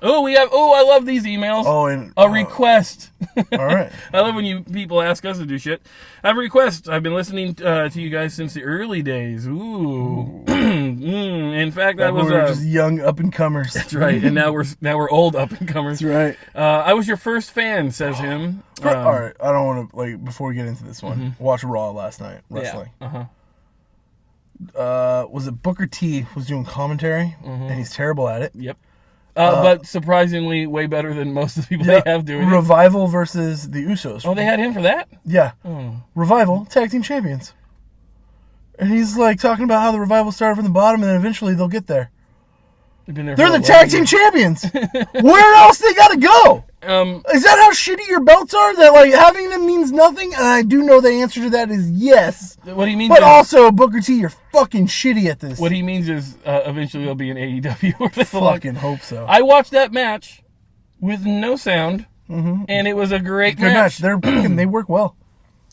I love these emails. A request. All right. I love when people ask us to do shit. I have a request. I've been listening to you guys since the early days. Ooh. In fact, we were just young up and comers. That's right. And now we're old up and comers. That's right. I was your first fan, says him. All right. I don't want to, before we get into this one, watch Raw last night, wrestling. Yeah. Was it Booker T was doing commentary, and he's terrible at it. Yep. But surprisingly, way better than most of the people they have doing it. Revival versus the Usos. Oh, they had him for that? Yeah. Revival, tag team champions. And he's like talking about how the Revival started from the bottom, and then eventually they'll get there. They're the tag team champions. Where else they gotta go? Is that how shitty your belts are? That like having them means nothing? And I do know the answer to that is yes. What he means, but also Booker T, you're fucking shitty at this. What he means is eventually there'll be an AEW. Fucking hope so. I watched that match with no sound, and it was a great match. They work well.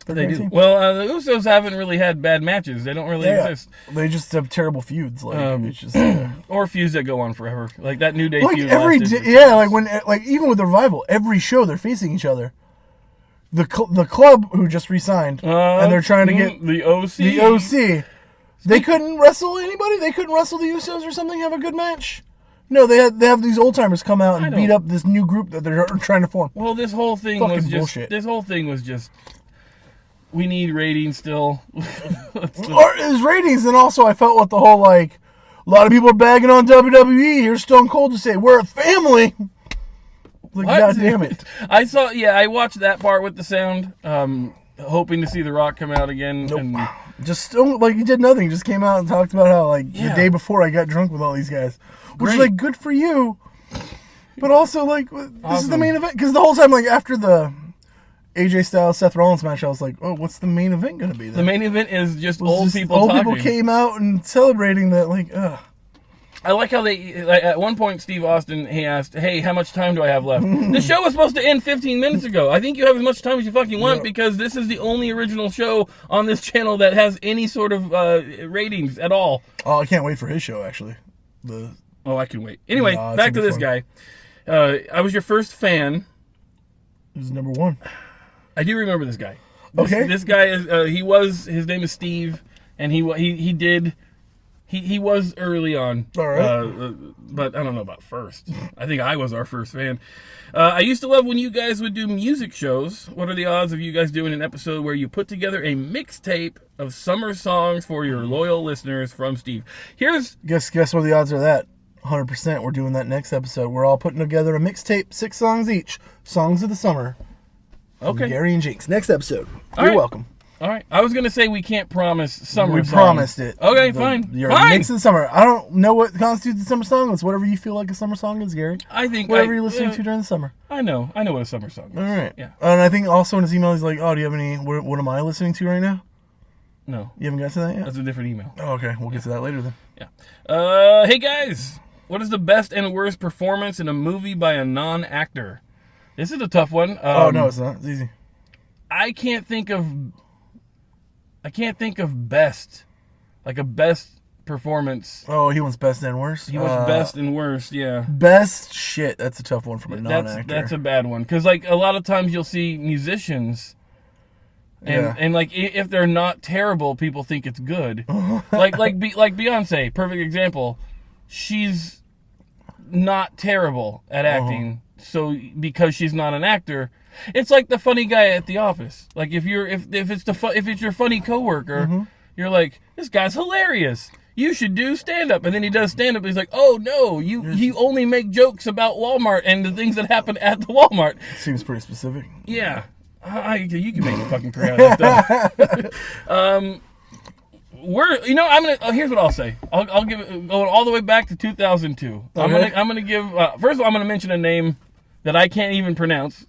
They do. Well, the Usos haven't really had bad matches. They don't really exist. They just have terrible feuds. Like it's just or feuds that go on forever. Like that New Day like feud. Like even with the Revival, every show they're facing each other. The club who just re-signed, and they're trying to get the OC. The OC. They couldn't wrestle anybody. They couldn't wrestle the Usos or something. Have a good match. No, they have these old timers come out and beat up this new group that they're trying to form. Well, this whole thing was just bullshit. This whole thing was just. We need ratings still. Or it was ratings, and also I felt with the whole like a lot of people are bagging on WWE. Here's Stone Cold to say we're a family. Like, God damn it! I watched that part with the sound, hoping to see The Rock come out again. Nope. And just like he did nothing. He just came out and talked about how like the day before I got drunk with all these guys, which is like good for you, but also like this is the main event because the whole time like after the AJ Styles Seth Rollins match, I was like, oh, what's the main event gonna be? Then? The main event is just old people talking. Old people came out and celebrating that like. I like how at one point, Steve Austin, he asked, hey, how much time do I have left? The show was supposed to end 15 minutes ago. I think you have as much time as you fucking want because this is the only original show on this channel that has any sort of ratings at all. Oh, I can't wait for his show, actually. I can wait. Anyway, back to this guy. I was your first fan. He was number one. I do remember this guy. This guy is, his name is Steve, and he did... He was early on, all right. But I don't know about first. I think I was our first fan. I used to love when you guys would do music shows. What are the odds of you guys doing an episode where you put together a mixtape of summer songs for your loyal listeners from Steve? Guess what the odds are that? 100%. We're doing that next episode. We're all putting together a mixtape, 6 songs each. Songs of the summer. Okay. Gary and Jinx. Next episode. You're welcome. All right. I was going to say we can't promise summer We promised it. Okay, fine. Mix of the summer. I don't know what constitutes a summer song. It's whatever you feel like a summer song is, Gary. I think whatever you're listening to during the summer. I know what a summer song is. All right. Yeah. And I think also in his email he's like, oh, do you have any, what am I listening to right now? No. You haven't got to that yet? That's a different email. Oh, okay. We'll get to that later then. Yeah. Hey, guys. What is the best and worst performance in a movie by a non-actor? This is a tough one. No, it's not. It's easy. I can't think of best, like a best performance. Oh, he wants best and worst? He wants best and worst, yeah. Best shit, that's a tough one from a non-actor. That's a bad one. Because, like, a lot of times you'll see musicians, and like, if they're not terrible, people think it's good. like Beyonce, perfect example. She's not terrible at acting, so because she's not an actor... It's like the funny guy at the office. Like if it's your funny coworker, you're like, this guy's hilarious. You should do stand up, and then he does stand up. And he's like, oh no, you only make jokes about Walmart and the things that happen at the Walmart. Seems pretty specific. Yeah, you can make a fucking career out of that stuff. Here's what I'll say. I'll give it going all the way back to 2002. Okay. I'm gonna give first of all I'm gonna mention a name that I can't even pronounce.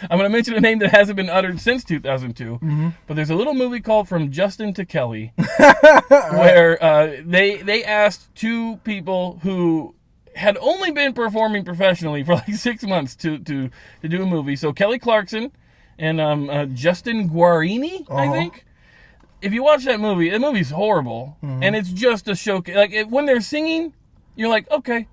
I'm going to mention a name that hasn't been uttered since 2002, but there's a little movie called From Justin to Kelly, where they asked 2 people who had only been performing professionally for like 6 months to do a movie. So Kelly Clarkson and Justin Guarini, I think. If you watch that movie's horrible, and it's just a showcase. Like when they're singing, you're like, okay.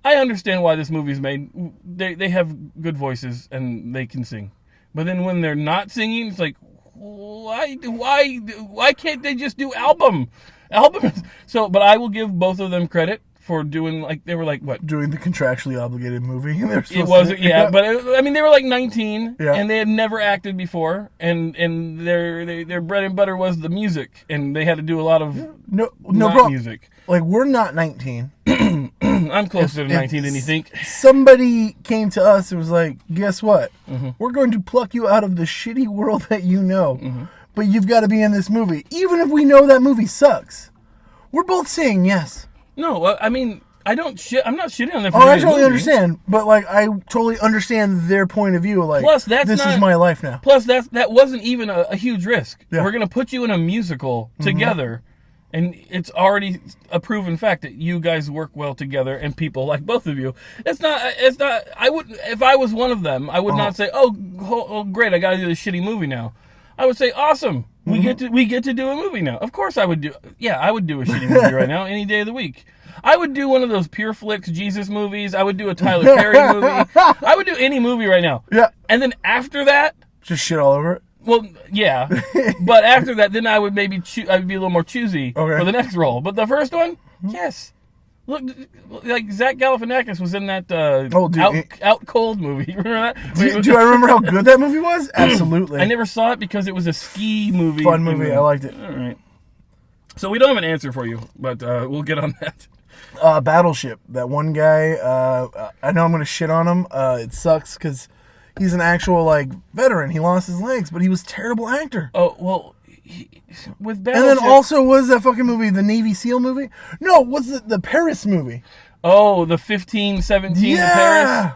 I understand why this movie's made. They have good voices and they can sing, but then when they're not singing, it's like, why can't they just do album? So, but I will give both of them credit for doing they were like what? Doing the contractually obligated movie. It wasn't, but they were like 19 and they had never acted before, and their bread and butter was the music, and they had to do a lot of music. Like we're not 19. I'm closer to 19 than you think. Somebody came to us and was like, guess what? We're going to pluck you out of the shitty world that you know, but you've got to be in this movie. Even if we know that movie sucks. We're both saying yes. No, I mean, I'm not shitting on them. I totally understand, but like I totally understand their point of view. Like, plus, this is my life now. Plus, that wasn't even a huge risk. Yeah. We're gonna put you in a musical together. And it's already a proven fact that you guys work well together, and people like both of you. It's not. I would, if I was one of them, I would not say, "Oh, great, I got to do this shitty movie now." I would say, awesome. We get to do a movie now. Of course I would do. Yeah, I would do a shitty movie right now any day of the week. I would do one of those Pure Flix Jesus movies. I would do a Tyler Perry movie. I would do any movie right now. Yeah. And then after that, just shit all over it. Well, yeah. But after that, then I would maybe I would be a little more choosy for the next role. But the first one, yes. Look, like Zach Galifianakis was in that Out Cold movie. Remember that? Do I remember how good that movie was? Absolutely. I never saw it because it was a ski movie. Fun movie. I liked it. All right. So we don't have an answer for you, but we'll get on that. Battleship. That one guy, I know I'm going to shit on him. It sucks because he's an actual, veteran. He lost his legs, but he was a terrible actor. Oh, well... with Battleship. And then also was that fucking movie, the Navy SEAL movie? No, what's the Paris movie? Oh, the 15-17 Paris?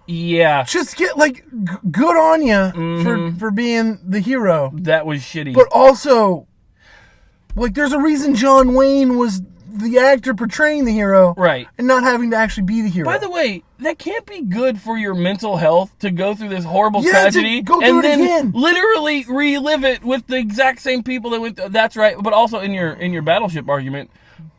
Yeah. Just get, good on you for being the hero. That was shitty. But also, there's a reason John Wayne was the actor portraying the hero. Right. And not having to actually be the hero. By the way, that can't be good for your mental health to go through this horrible tragedy and then again. Literally relive it with the exact same people that went through. That's right. But also in your Battleship argument,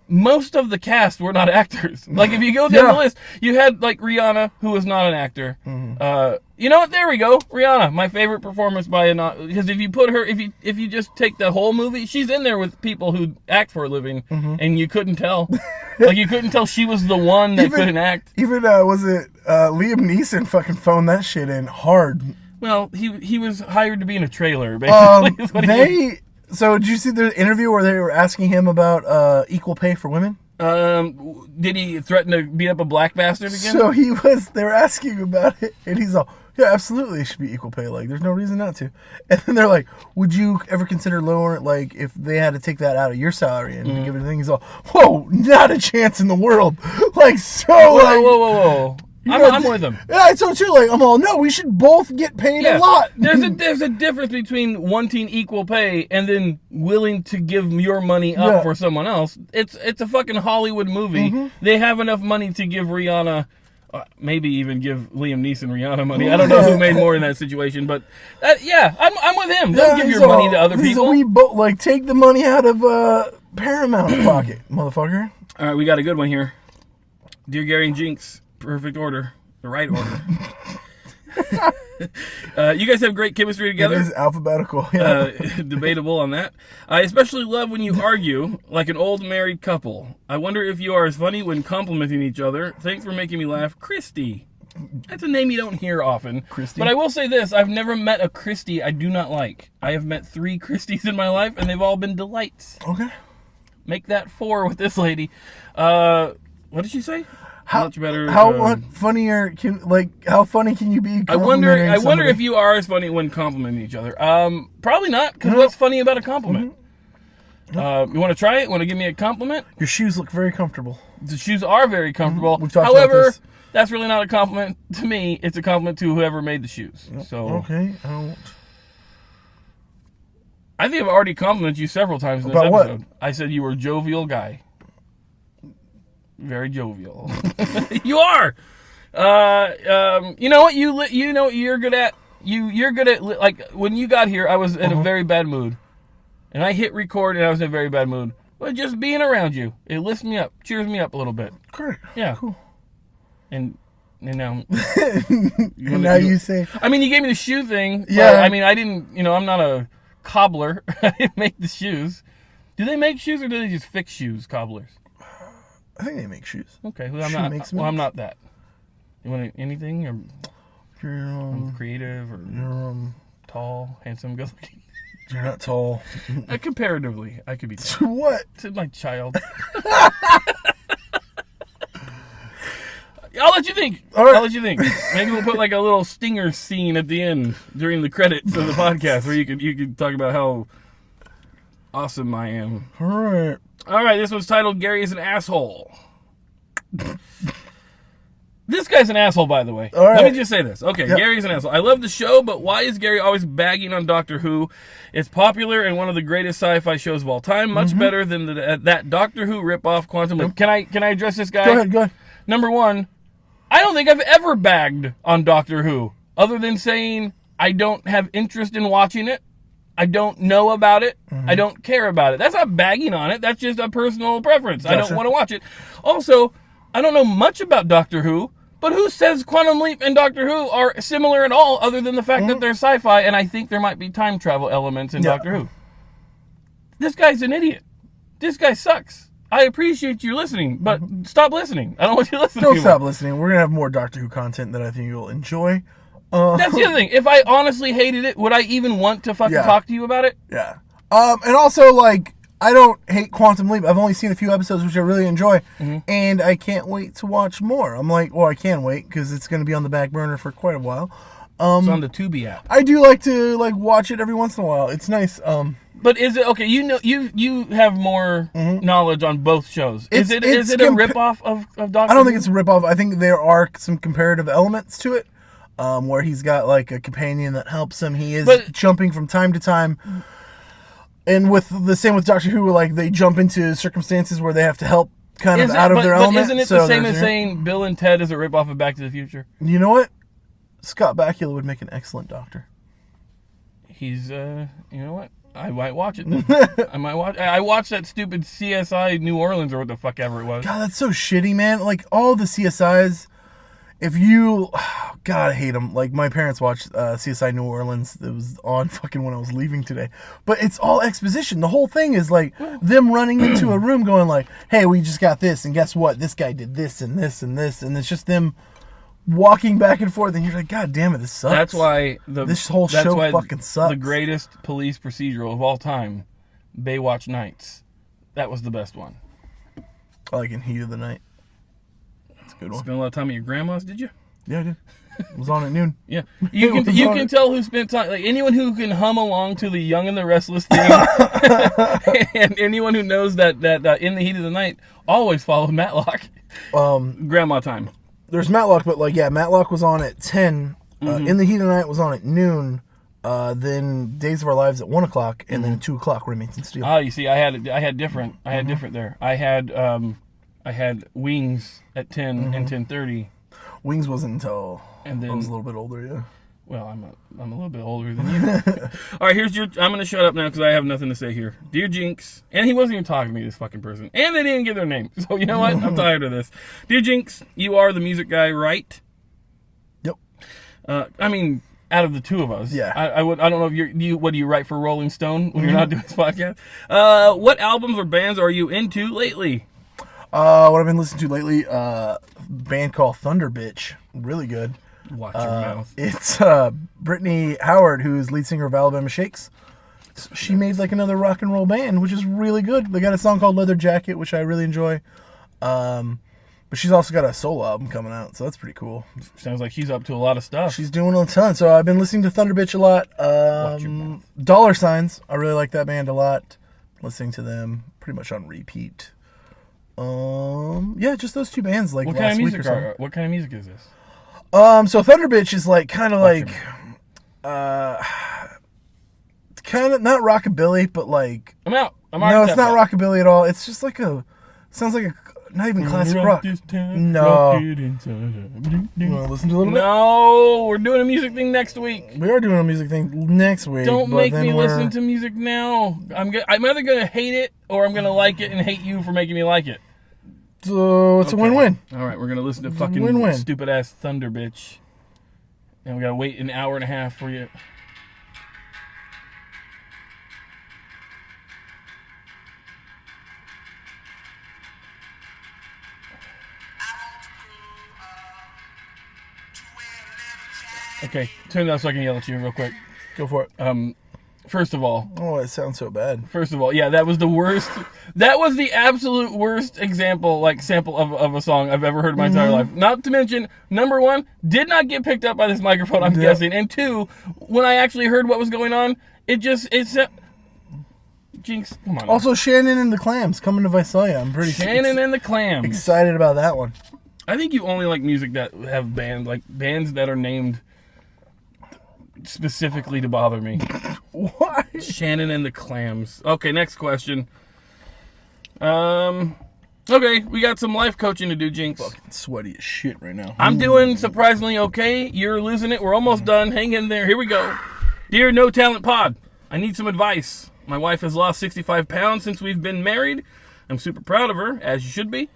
most of the cast were not actors. If you go down the list, you had Rihanna, who was not an actor. Mm-hmm. You know what? There we go. Rihanna, my favorite performance by because if you put her, if you just take the whole movie, she's in there with people who act for a living, and you couldn't tell. You couldn't tell she was the one that couldn't act. Even was it Liam Neeson fucking phoned that shit in hard. Well, he was hired to be in a trailer, basically. So did you see the interview where they were asking him about equal pay for women? Did he threaten to beat up a black bastard again? So they were asking about it, and he's all, yeah, absolutely, it should be equal pay. There's no reason not to. And then they're like, would you ever consider lowering, if they had to take that out of your salary and give it a thing? He's all, whoa, not a chance in the world. Whoa. I'm with him. Yeah, so too. I'm all, no, we should both get paid a lot. There's a difference between wanting equal pay and then willing to give your money up for someone else. It's a fucking Hollywood movie. Mm-hmm. They have enough money to give Rihanna, maybe even give Liam Neeson Rihanna money. I don't know who made more in that situation, but I'm with him. Don't give your money to other people. We both take the money out of Paramount pocket, motherfucker. All right, we got a good one here. Dear Gary and Jinx. Perfect order. The right order. You guys have great chemistry together. It is alphabetical. Yeah. Debatable on that. I especially love when you argue like an old married couple. I wonder if you are as funny when complimenting each other. Thanks for making me laugh. Christy. That's a name you don't hear often. Christy. But I will say this. I've never met a Christy I do not like. I have met 3 Christys in my life, and they've all been delights. Okay. Make that 4 with this lady. What did she say? How funny can you be? I wonder if you are as funny when complimenting each other. Probably not, because what's funny about a compliment? Mm-hmm. You want to try it? Want to give me a compliment? Your shoes look very comfortable. The shoes are very comfortable. Mm-hmm. However, that's really not a compliment to me. It's a compliment to whoever made the shoes. Yep. So okay, I think I've already complimented you several times in this episode. What? I said you were a jovial guy. Very jovial. You are. You know what you know what you're good at. You're good at when you got here. I was in a very bad mood, and I hit record, and I was in a very bad mood. But just being around you, it lifts me up, cheers me up a little bit. Great. Yeah. Cool. And now. You say. I mean, you gave me the shoe thing. Yeah. I mean, I didn't. I'm not a cobbler. I didn't make the shoes. Do they make shoes or do they just fix shoes? Cobblers. I think they make shoes. Okay, well, I'm not that. You want anything? Or you're creative, or you're tall, handsome, good looking? You're not tall. Comparatively, I could be tall. To what? To my child. I'll let you think. All right. I'll let you think. Maybe we'll put a little stinger scene at the end during the credits of the podcast where you could talk about how awesome I am. All right. All right, this one's titled Gary is an Asshole. This guy's an asshole, by the way. All right. Let me just say this. Okay, yep. Gary's an asshole. I love the show, but why is Gary always bagging on Doctor Who? It's popular and one of the greatest sci-fi shows of all time. Much better than that Doctor Who ripoff Quantum Leap. Can I address this guy? Go ahead. Number one, I don't think I've ever bagged on Doctor Who, other than saying I don't have interest in watching it. I don't know about it. I don't care about it. That's not bagging on it. That's just a personal preference. Gotcha. I don't want to watch it. Also, I don't know much about Doctor Who, but who says Quantum Leap and Doctor Who are similar at all other than the fact that they're sci-fi, and I think there might be time travel elements in Doctor Who. This guy's an idiot. This guy sucks. I appreciate you listening, but stop listening. I don't want you to listen Don't anymore. stop listening. We're going to have more Doctor Who content that I think you'll enjoy. That's the other thing. If I honestly hated it, would I even want to fucking talk to you about it? Yeah. And also, like, I don't hate Quantum Leap. I've only seen a few episodes, which I really enjoy, and I can't wait to watch more. I'm like, well, I can wait, because it's going to be on the back burner for quite a while. It's on the Tubi app. I do like to, like, watch it every once in a while. It's nice. But is it okay? You know, you have more knowledge on both shows. Is it a ripoff of Doctor? I don't think it's a ripoff. I think there are some comparative elements to it, where he's got like a companion that helps him. He is jumping from time to time, and with the same with Doctor Who, like they jump into circumstances where they have to help kind of out of their element. Isn't it the same as saying Bill and Ted is a ripoff of Back to the Future? You know what? Scott Bakula would make an excellent Doctor. He's you know what? I might watch it then. I watched that stupid CSI New Orleans or what the fuck ever it was. God, that's so shitty, man. Like, all the CSIs, if you... God, I hate them. Like, my parents watched CSI New Orleans. It was on fucking when I was leaving today. But it's all exposition. The whole thing is, like, them running into a room going like, hey, we just got this, and guess what? This guy did this and this and this. And it's just them walking back and forth, and you're like, God damn it, this sucks. That's why this whole show fucking sucks. The greatest police procedural of all time, Baywatch Nights. That was the best one. I like In Heat of the Night. That's a good one. Spent a lot of time at your grandma's, did you? Yeah, I did. It was on at noon. Yeah, you can tell who spent time. Like anyone who can hum along to the Young and the Restless theme, and anyone who knows that In the Heat of the Night always followed Matlock. Grandma time. There's Matlock, but like, yeah, Matlock was on at 10. In the Heat of the Night was on at noon. Then Days of Our Lives at 1 o'clock, and then 2 o'clock Remington Steele. Oh, you see, I had different there. I had Wings at 10 and 10:30. Wings wasn't until and then I was a little bit older, yeah. Well, I'm a little bit older than you. All right, I'm going to shut up now because I have nothing to say here. Dear Jinx, and he wasn't even talking to me, this fucking person, and they didn't give their name. So you know what? I'm tired of this. Dear Jinx, you are the music guy, right? Yep. I mean, out of the two of us, yeah. I don't know if what do you write for Rolling Stone when you're not doing this podcast? What albums or bands are you into lately? What I've been listening to lately, a band called Thunder Bitch, really good. Watch your mouth. It's Brittany Howard, who's lead singer of Alabama Shakes. She made like another rock and roll band, which is really good. They got a song called Leather Jacket, which I really enjoy. But she's also got a solo album coming out, so that's pretty cool. Sounds like she's up to a lot of stuff. She's doing a ton. So I've been listening to Thunder Bitch a lot. Dollar Signs, I really like that band a lot. Listening to them pretty much on repeat. Yeah, just those two bands. Like, what kind of music what kind of music is this? So Thunder Bitch is like kind of like, kind of not rockabilly, but like I'm out. No, it's not rockabilly at all. It's just like sounds like not even classic rock. No. You want to listen to a little bit? No, we're doing a music thing next week. We are doing a music thing next week. Don't make me listen to music now. I'm either gonna hate it or I'm gonna like it and hate you for making me like it. So it's a win-win. All right, we're gonna listen to fucking stupid ass Thunder Bitch, and we gotta wait an hour and a half for you. Okay, turn it down so I can yell at you real quick. Go for it. First of all... Oh, it sounds so bad. First of all, yeah, that was the worst... That was the absolute worst sample of a song I've ever heard in my entire life. Not to mention, number one, did not get picked up by this microphone, I'm guessing. And two, when I actually heard what was going on, Jinx, come on. Also, Shannon and the Clams coming to Visalia. I'm pretty Shannon and the Clams. Excited about that one. I think you only like music that have bands that are named specifically to bother me. Why? Shannon and the Clams. Okay, next question. Okay, we got some life coaching to do, Jinx. Fucking sweaty as shit right now. I'm doing surprisingly okay. You're losing it. We're almost done. Hang in there. Here we go. Dear No Talent Pod, I need some advice. My wife has lost 65 pounds since we've been married. I'm super proud of her, as you should be.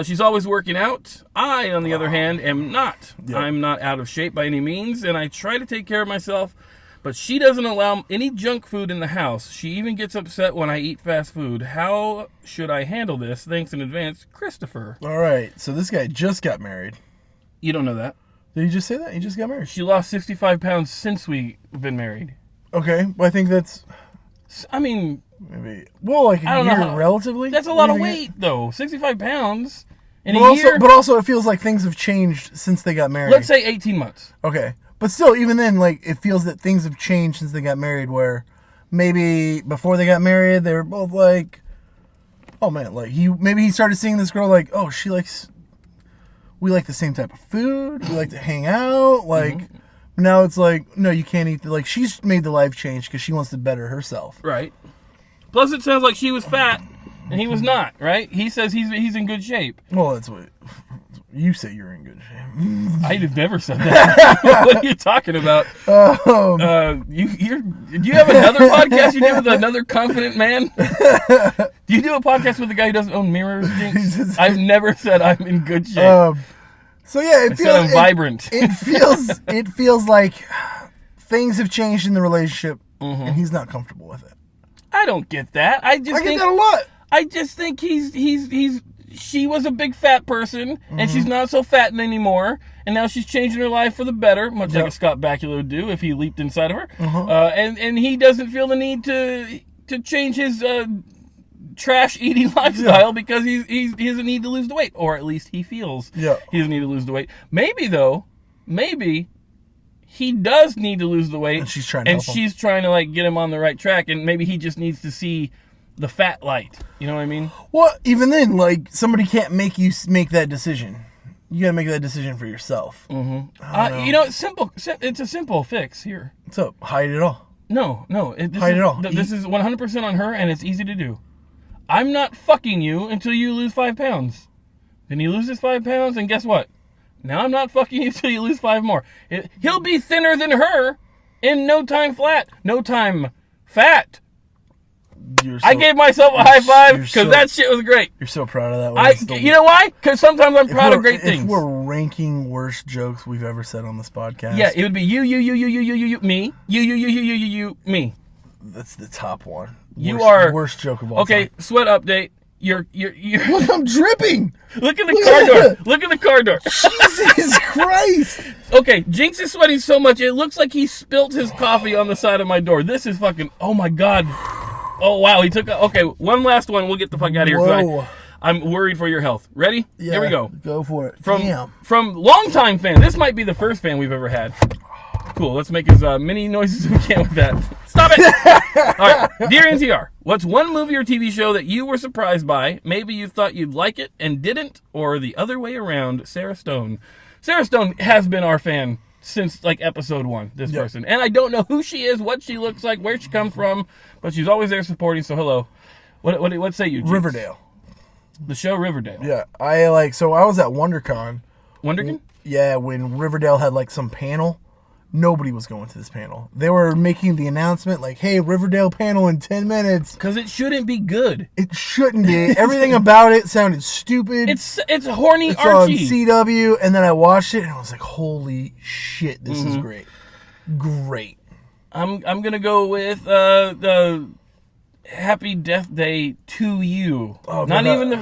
She's always working out. I, on the other hand, am not. Yep. I'm not out of shape by any means, and I try to take care of myself, but she doesn't allow any junk food in the house. She even gets upset when I eat fast food. How should I handle this? Thanks in advance, Christopher. All right, so this guy just got married. You don't know that. Did you just say that? He just got married. She lost 65 pounds since we've been married. Okay, well, I think that's... I mean... Maybe... Well, like a year relatively? That's a lot of weight, though. 65 pounds in a year. But also, it feels like things have changed since they got married. Let's say 18 months. Okay. But still, even then, like, it feels that things have changed since they got married, where maybe before they got married, they were both like, oh, man, like, maybe he started seeing this girl like, oh, we like the same type of food, we like to hang out, like, now it's like, no, you can't eat, like, she's made the life change because she wants to better herself. Right. Plus, it sounds like she was fat, and he was not, right? He says he's in good shape. Well, that's what... You say you're in good shape. I'd have never said that. What are you talking about? Do you have another podcast you do with another confident man? Do you do a podcast with a guy who doesn't own mirrors, Jinx? I've never said I'm in good shape. So yeah, I'm vibrant. It feels like things have changed in the relationship, and he's not comfortable with it. I don't get that. I get that a lot. I just think she was a big fat person, and she's not so fat anymore, and now she's changing her life for the better, much like a Scott Bakula would do if he leaped inside of her. And he doesnn't feel the need to change his trash eating lifestyle because he doesn't need to lose the weight, or at least he feels he doesn't need to lose the weight. Maybe he does need to lose the weight, and she's trying to like get him on the right track, and maybe he just needs to see the fat light. You know what I mean? Well, even then, like, somebody can't make you make that decision. You gotta make that decision for yourself. It's simple. It's a simple fix here. So hide it all. No. Hide it all. This is 100% on her, and it's easy to do. I'm not fucking you until you lose 5 pounds. Then he loses 5 pounds, and guess what? Now I'm not fucking you until you lose 5 more. He'll be thinner than her in no time flat. No time fat. I gave myself a high five because that shit was great. You're so proud of that. You know why? Because sometimes I'm proud of great things. If we're ranking worst jokes we've ever said on this podcast, yeah, it would be you, me, you, me. That's the top one. You are worst joke of all time. Okay, sweat update. You're Look, I'm dripping. Look at the car door. Look at the car door. Jesus Christ. Okay, Jinx is sweating so much it looks like he spilt his coffee on the side of my door. This is fucking. Oh my god. Oh, wow, he took... Okay, one last one. We'll get the fuck out of here. Whoa. I'm worried for your health. Ready? Yeah, here we go. Go for it. From longtime fan. This might be the first fan we've ever had. Cool, let's make as many noises as we can with that. Stop it! All right, dear NTR, what's one movie or TV show that you were surprised by? Maybe you thought you'd like it and didn't, or the other way around, Sarah Stone. Sarah Stone has been our fan since like episode 1, this person. And I don't know who she is, what she looks like, where she comes from, but she's always there supporting, so hello. What say you, Jinx? Riverdale. The show Riverdale. Yeah, I was at WonderCon. WonderCon? Yeah, when Riverdale had like some panel. Nobody was going to this panel. They were making the announcement like, hey, Riverdale panel in 10 minutes. Because it shouldn't be good. It shouldn't be. Everything about it sounded stupid. It's horny it's Archie. It's on CW, and then I watched it, and I was like, holy shit, this is great. Great. I'm going to go with the Happy Death Day to You. Oh, not even the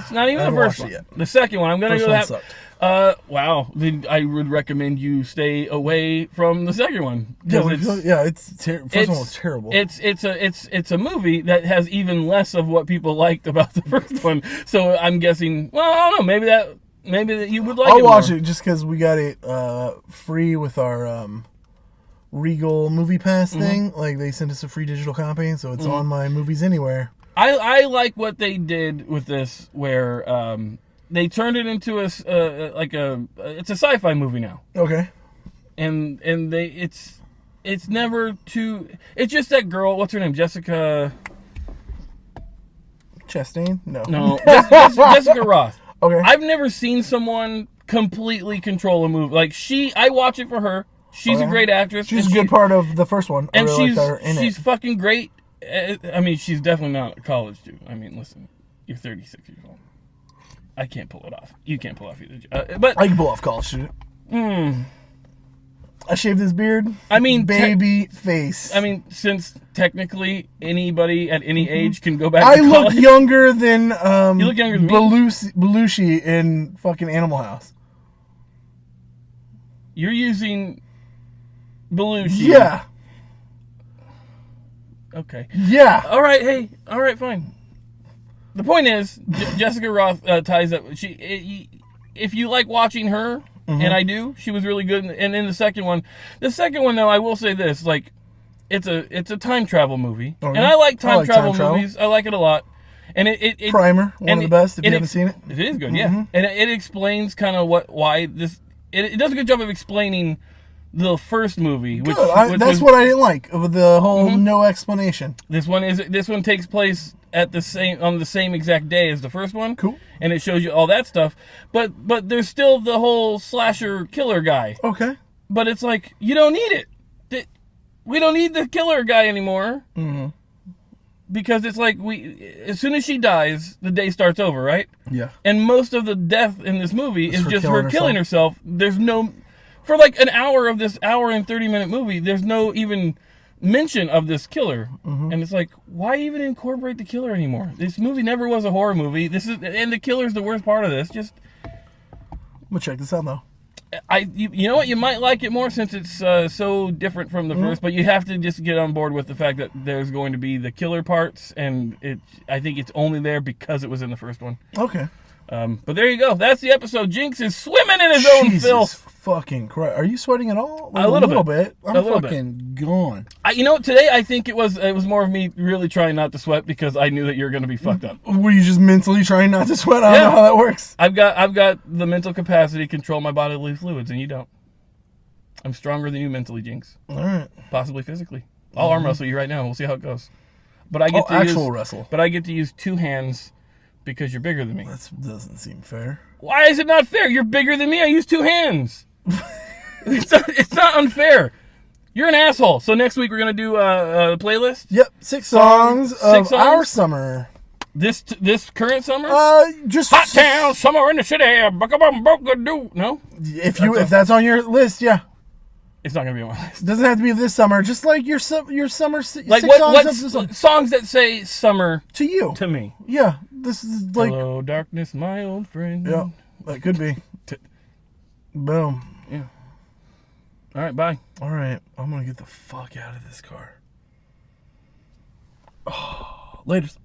first one. The second one. I'm going to go with that. Wow. I would recommend you stay away from the second one. First one was terrible. It's a movie that has even less of what people liked about the first one. So I'm guessing. Well, I don't know. Maybe that you would like. I'll watch it just because we got it free with our Regal Movie Pass thing. Like they sent us a free digital copy, so it's on my Movies Anywhere. I like what they did with this, where they turned it into it's a sci-fi movie now. Okay. And it's never too. It's just that girl. What's her name? Jessica Chastain? No. Jessica Roth. Okay. I've never seen someone completely control a movie like she. I watch it for her. She's a great actress. She's a good part of the first one. And she's fucking great I mean, she's definitely not a college student. I mean, listen, you're 36 years old. I can't pull it off. You can't pull off either. But I can pull off college student. I shaved his beard. I mean, baby face. I mean, since technically anybody at any age can go back to college. I look younger than you look younger than Belushi in fucking Animal House. You're using Belushi. Yeah. Okay. Yeah. All right. Hey. All right. Fine. The point is, Jessica Roth ties up. If you like watching her, and I do, she was really good. And in the second one though, I will say this: like, it's a time travel movie, and I like time travel movies. I like it a lot. And it Primer, one of the best. If you haven't seen it, it is good. Yeah, and it explains kind of why this. It does a good job of explaining the first movie, which that's what I didn't like with the whole no explanation. This one takes place on the same exact day as the first one. Cool. And it shows you all that stuff, but there's still the whole slasher killer guy. Okay. But it's like, you don't need it. We don't need the killer guy anymore. Mm-hmm. Because it's like as soon as she dies, the day starts over, right? Yeah. And most of the death in this movie is just her killing herself. There's no, for like an hour of this hour and 30-minute movie, there's no even mention of this killer. And it's like, why even incorporate the killer anymore? This movie never was a horror movie. And the killer's the worst part of this. Just, I'm gonna check this out though. You know what? You might like it more since it's so different from the first, but you have to just get on board with the fact that there's going to be the killer parts, and I think it's only there because it was in the first one. Okay. But there you go. That's the episode. Jinx is swimming in his own filth. Fucking Christ. Are you sweating at all? A little bit. I'm fucking gone. You know what? Today I think it was more of me really trying not to sweat because I knew that you were going to be fucked up. Were you just mentally trying not to sweat? I don't know how that works. I've got the mental capacity to control my bodily fluids, and you don't. I'm stronger than you mentally, Jinx. All right. Possibly physically. I'll arm wrestle you right now. We'll see how it goes. But I get wrestle. But I get to use two hands because you're bigger than me. That doesn't seem fair. Why is it not fair? You're bigger than me. I use two hands. It's not unfair. You're an asshole. So next week we're gonna do a playlist. Yep, 6 songs of our summer. This current summer. Just Hot Town, Summer in the City. No. If that's on your list, yeah. It's not gonna be on my list. It doesn't have to be this summer. Just like your summer. Like what songs that say summer to you, to me. Yeah, this is like hello darkness, my old friend. Yeah, that could be. Boom. Yeah. All right, bye. All right, I'm gonna get the fuck out of this car. Oh, laters.